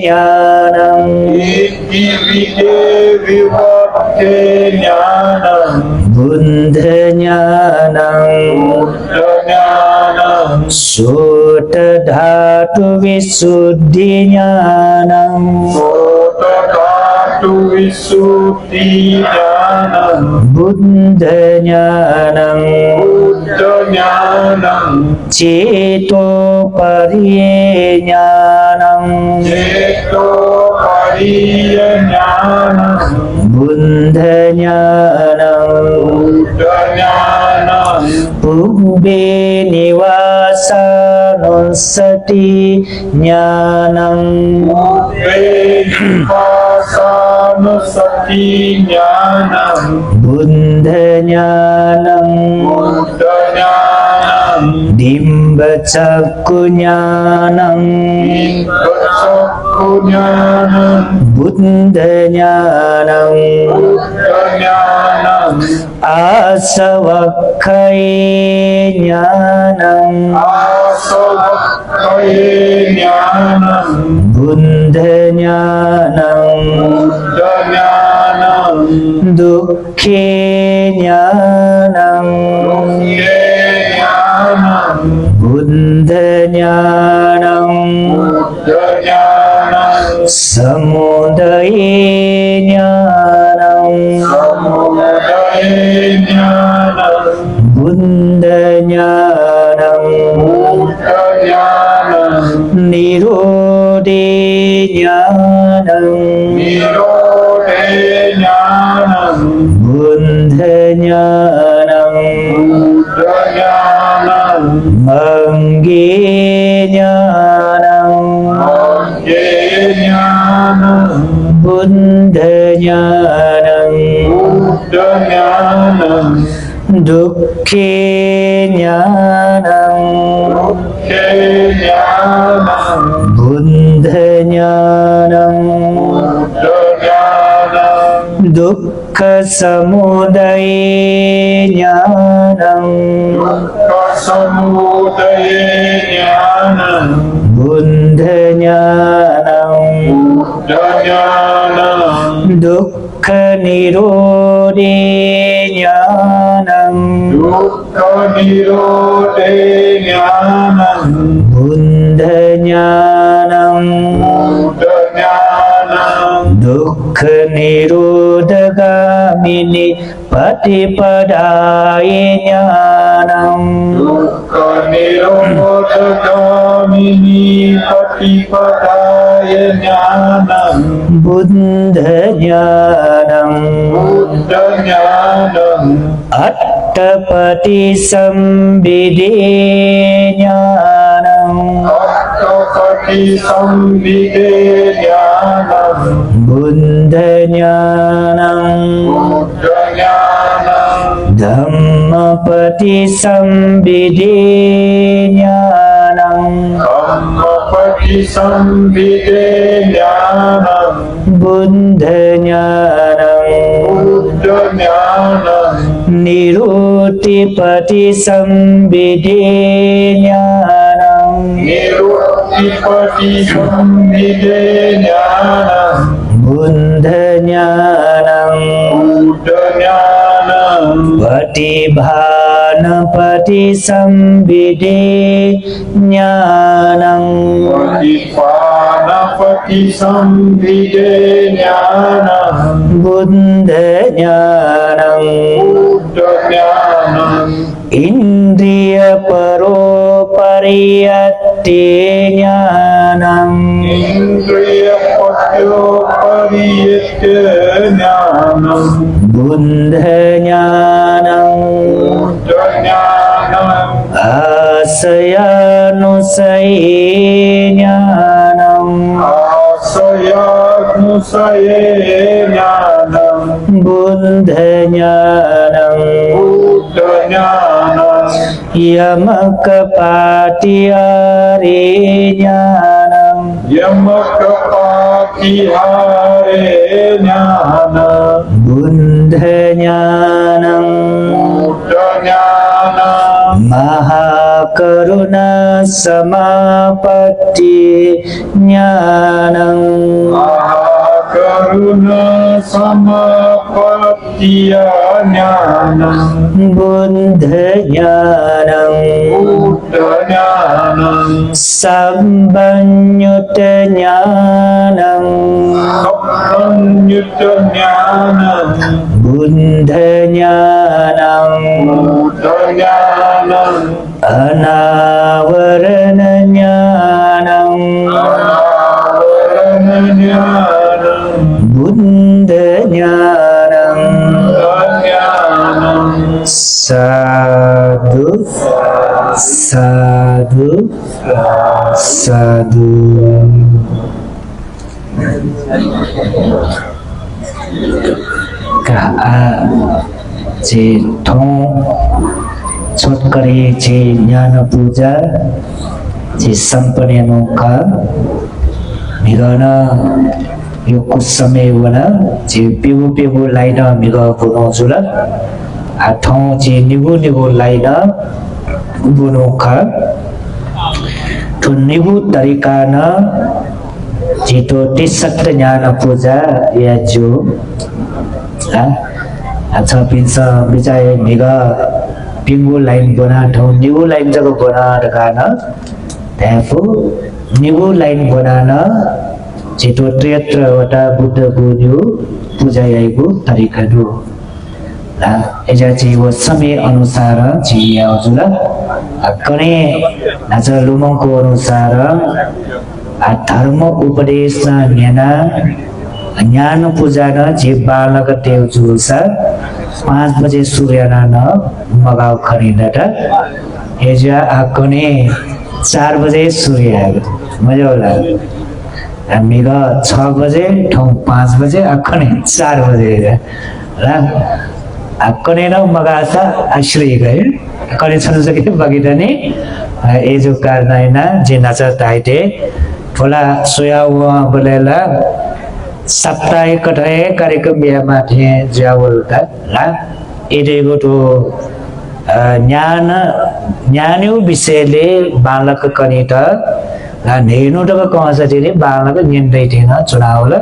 Jnanam Iddhi Vide Vivatte Jnanam Buddha Jnanam Buddha-jnanam Sota Dhatu Visuddhi Jnanam Sota-dhatu Visuddhi Jnanam Buddha Jnanam Buddha-jnanam Ceto Pariye Jnanam Ceto Pariya Jnanam Buddha Jnanam Buddha-jnanam Pubbe Nivasanussati Jnanam Vedipassanusati Jnanam Buddha Jnanam Buddha-jnanam Dimba Cakku Jnanam Cakku Jnanam Buddha Jnanam Buddha-jnanam Asavakkhaya Jnanam Asavakkhaya Jnanam Buddha Jnanam Buddha-jnanam Dukkhe Jnanam Jnanam Buddha Jnanam Buddha-jnanam समुदये ज्ञानं बुद्ध ज्ञानं निरोधे ज्ञानं बुद्ध ज्ञानं मंगे ज्ञानं बुद्ध ज्ञानं दुःखे ज्ञानं बुद्ध ज्ञानं दुःख समुदये ज्ञानं बुद्ध ज्ञानं दुःख निरोधे ज्ञानं बुद्ध ज्ञानं दुःख निरोधगामिनी पतिपदाय ज्ञानं बुद्ध ज्ञानं अट्टपति संविदे ज्ञानं बुद्ध ज्ञानं धम्मपति संविदे ज्ञानं बुद्ध ज्ञानं निरुक्तिपति संविदे ज्ञानं बुद्ध ज्ञानं पतिभानपति संविदे ज्ञानं बुद्ध ज्ञानं इंद्रिय परोपरियते ज्ञानं बुद्ध ज्ञानं आशयानुशये ज्ञानं बुद्ध ज्ञानं यमकपाटिहारे ज्ञानं बुद्ध ज्ञानं महाकरुणा समापत्ति ज्ञानं बुद्ध ज्ञानं संबंयुत ज्ञानं बुद्ध ज्ञानं अनावरण ज्ञानं बुद्ध ज्ञानं साधु साधु साधु कहा जे थों छोटकरी जे ज्ञान पूजा जे संपन्नों का मिगना यो कुछ समय वना जे पिबु लाइना मिगा बुनो जुला आठों जे निगु लाइना बुनो का तो निगु तरीका ना जितो तिसक्त ज्ञान पूजा या जो अच्छा पिंसा बिचाए मिगा पिंगु लाइन बना ठो निगु लाइन जगह बना रखा ना तैफो निगु लाइन बनाना छिटो 73वटा बुद्धको यो पूजाएको तरिकाहरू एजा चाहिँ वो समय अनुसार चाहिँ हजुर कने नाच लुमङको अनुसार धर्म उपदेश ज्ञान पूजा न जे बालक देव जुसा 5 बजे सूर्य न मगाउ खरीदटा एजा कने 4 बजे सूर्य मजा होला हामीगा 6 बजे ठाउँ 5 बजे कने 4 बजे कने न मगासा आश्रय गए कने छन सके बगिदने ए जो कारनाइना जे नाच ताइते ठोला सोया हुआ बोलेला साप्ताहिक कटाए कार्यक्रम बिहा माथे ज्यावलता ला एडेगो तो ज्ञान विषयले बालक कनित नेनु त कसरी बालक निन्दै थिएन चुनावल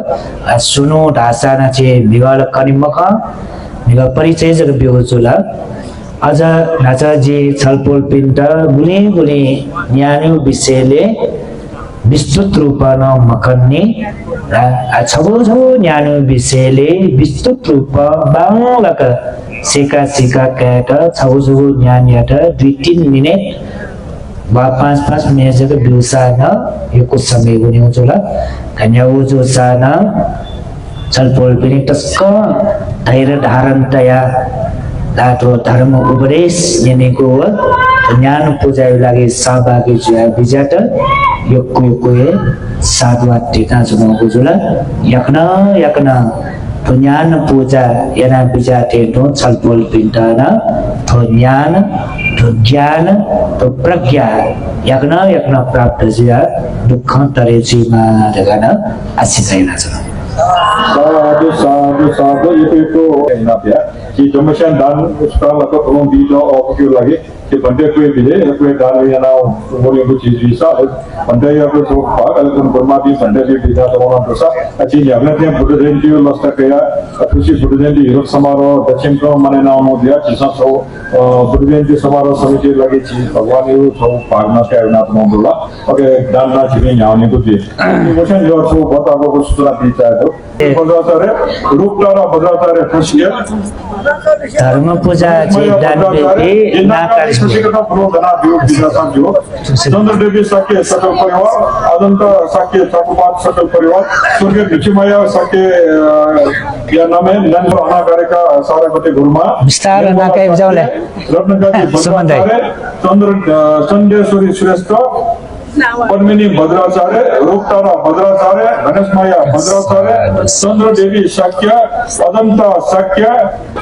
सुनो ढासा नाचे बिगल कनिमक बिग परिचय जग बिगुचुला अझ नाचाजी छलपोल पिन्ट गुली गुली ज्ञान विषयले विस्तृत रूपमा मकन्ने छबो ज्ञान विषयले विस्तृत रूप बालक सिका कैट छबो ज्ञान 2-3 मिनट वा 5-5 मिनट जग बिउसान यो कुछ समय गुनी होला कन्याउ जो साना छलपोल पनि टस्क धैर्य धारण तया दातो धर्म उपदेश यनेको ज्ञान पूजा लागि सहभागी जुया बिजाट यो कोही साधुवा टिका जुनको जुला यक्न तो ज्ञान पूजा यना बिजाटे तो छलपोल पिन्टाना तो ज्ञान तो ज्ञान तो प्रज्ञा यक्न प्राप्त जुया दुःख तरे जीमा दगाना आशिषैना छ साधु itu inapya si Domitian dan sekarang lakukan tolong video audio lagi si pandai kue bile kue dan yang now umur yang kecil bisa pandai aku tu kalau pun bermati pandai dia bisa orang dosa aci ni agak yang budak jadi lasta kaya aku si budak jadi hidup samaro dacem kau mana nama dia jisa so budak jadi samaro sampai lagi si Bhagwan itu so pagna kaya nak mengolah oke dan na ciri nyawa ni tu dia Domitian dia so buat aku sudah bisa itu धर्म पूजा चंद्र देवी साके सकल परिवार अदंत साके चकुपात सकल परिवार स्वर्गीय भिक्षुमया साके या नाम है नंदो अनागारिका सारे गते गुरुमा विस्तार नाकै जाउले रत्नगाजी चंद्रेश्वरी श्रेष्ठ पद्मिनी भद्राचार्य रूपतारा भद्राचार्य गणेशमया भद्राचार्य चंद्र देवी शाक्य अदंत शाक्य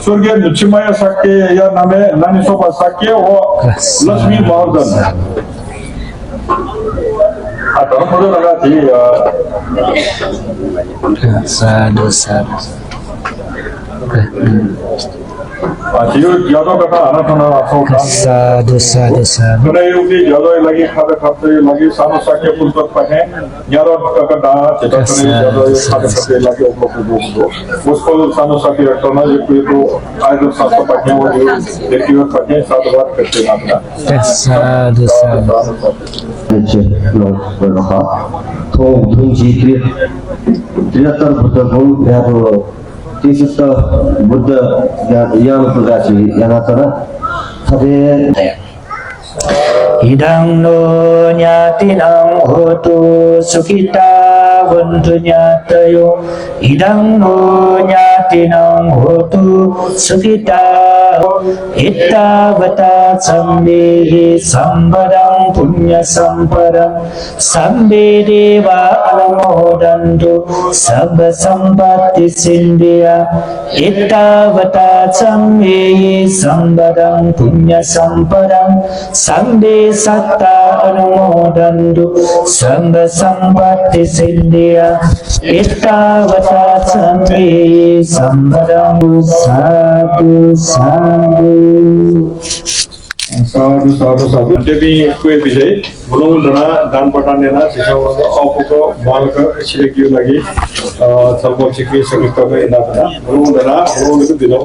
स्वर्गीय भिक्षुमया शाक्य या नामे नानीसोपा शाक्य व लक्ष्मी महाजन आता मुझे लगा थी साधु Aciu jauh kata anak anak साधु Karena ini jauh lagi kata lagi sama sakit pun terpakai jauh kata kita jauh kata lagi obrol muskul sama sakit karena itu air satu pakai orang dekiu pakai satu buat kerja nak साधु थोक धुंजी त्रिहत्तर बुद्धको यहाँ तीसुत्त बुद्ध ज्ञान पूजा चाहिँ यहाँ तर थपे Hidang no nyatinang hotu sukita buntu nyatayo Hidang no nyatinang hotu sukita Itta bata sambehi sambadang punya sampadang Sambe deva alamodantu sabba sampatti sindiya Itta bata sambehi sambadang punya sampadang Sambe satta anumodantu samba sampatti siddhiya ittavata sambe sambadam साधु देवी कोई विजय बुलाऊं डरा दान पटाने ना जिसमें वो आपको बाल का छिड़कियों लगी सब वो चिकनी सभी का इनाम ना बुलाऊं डरा बुलाऊं को दिलो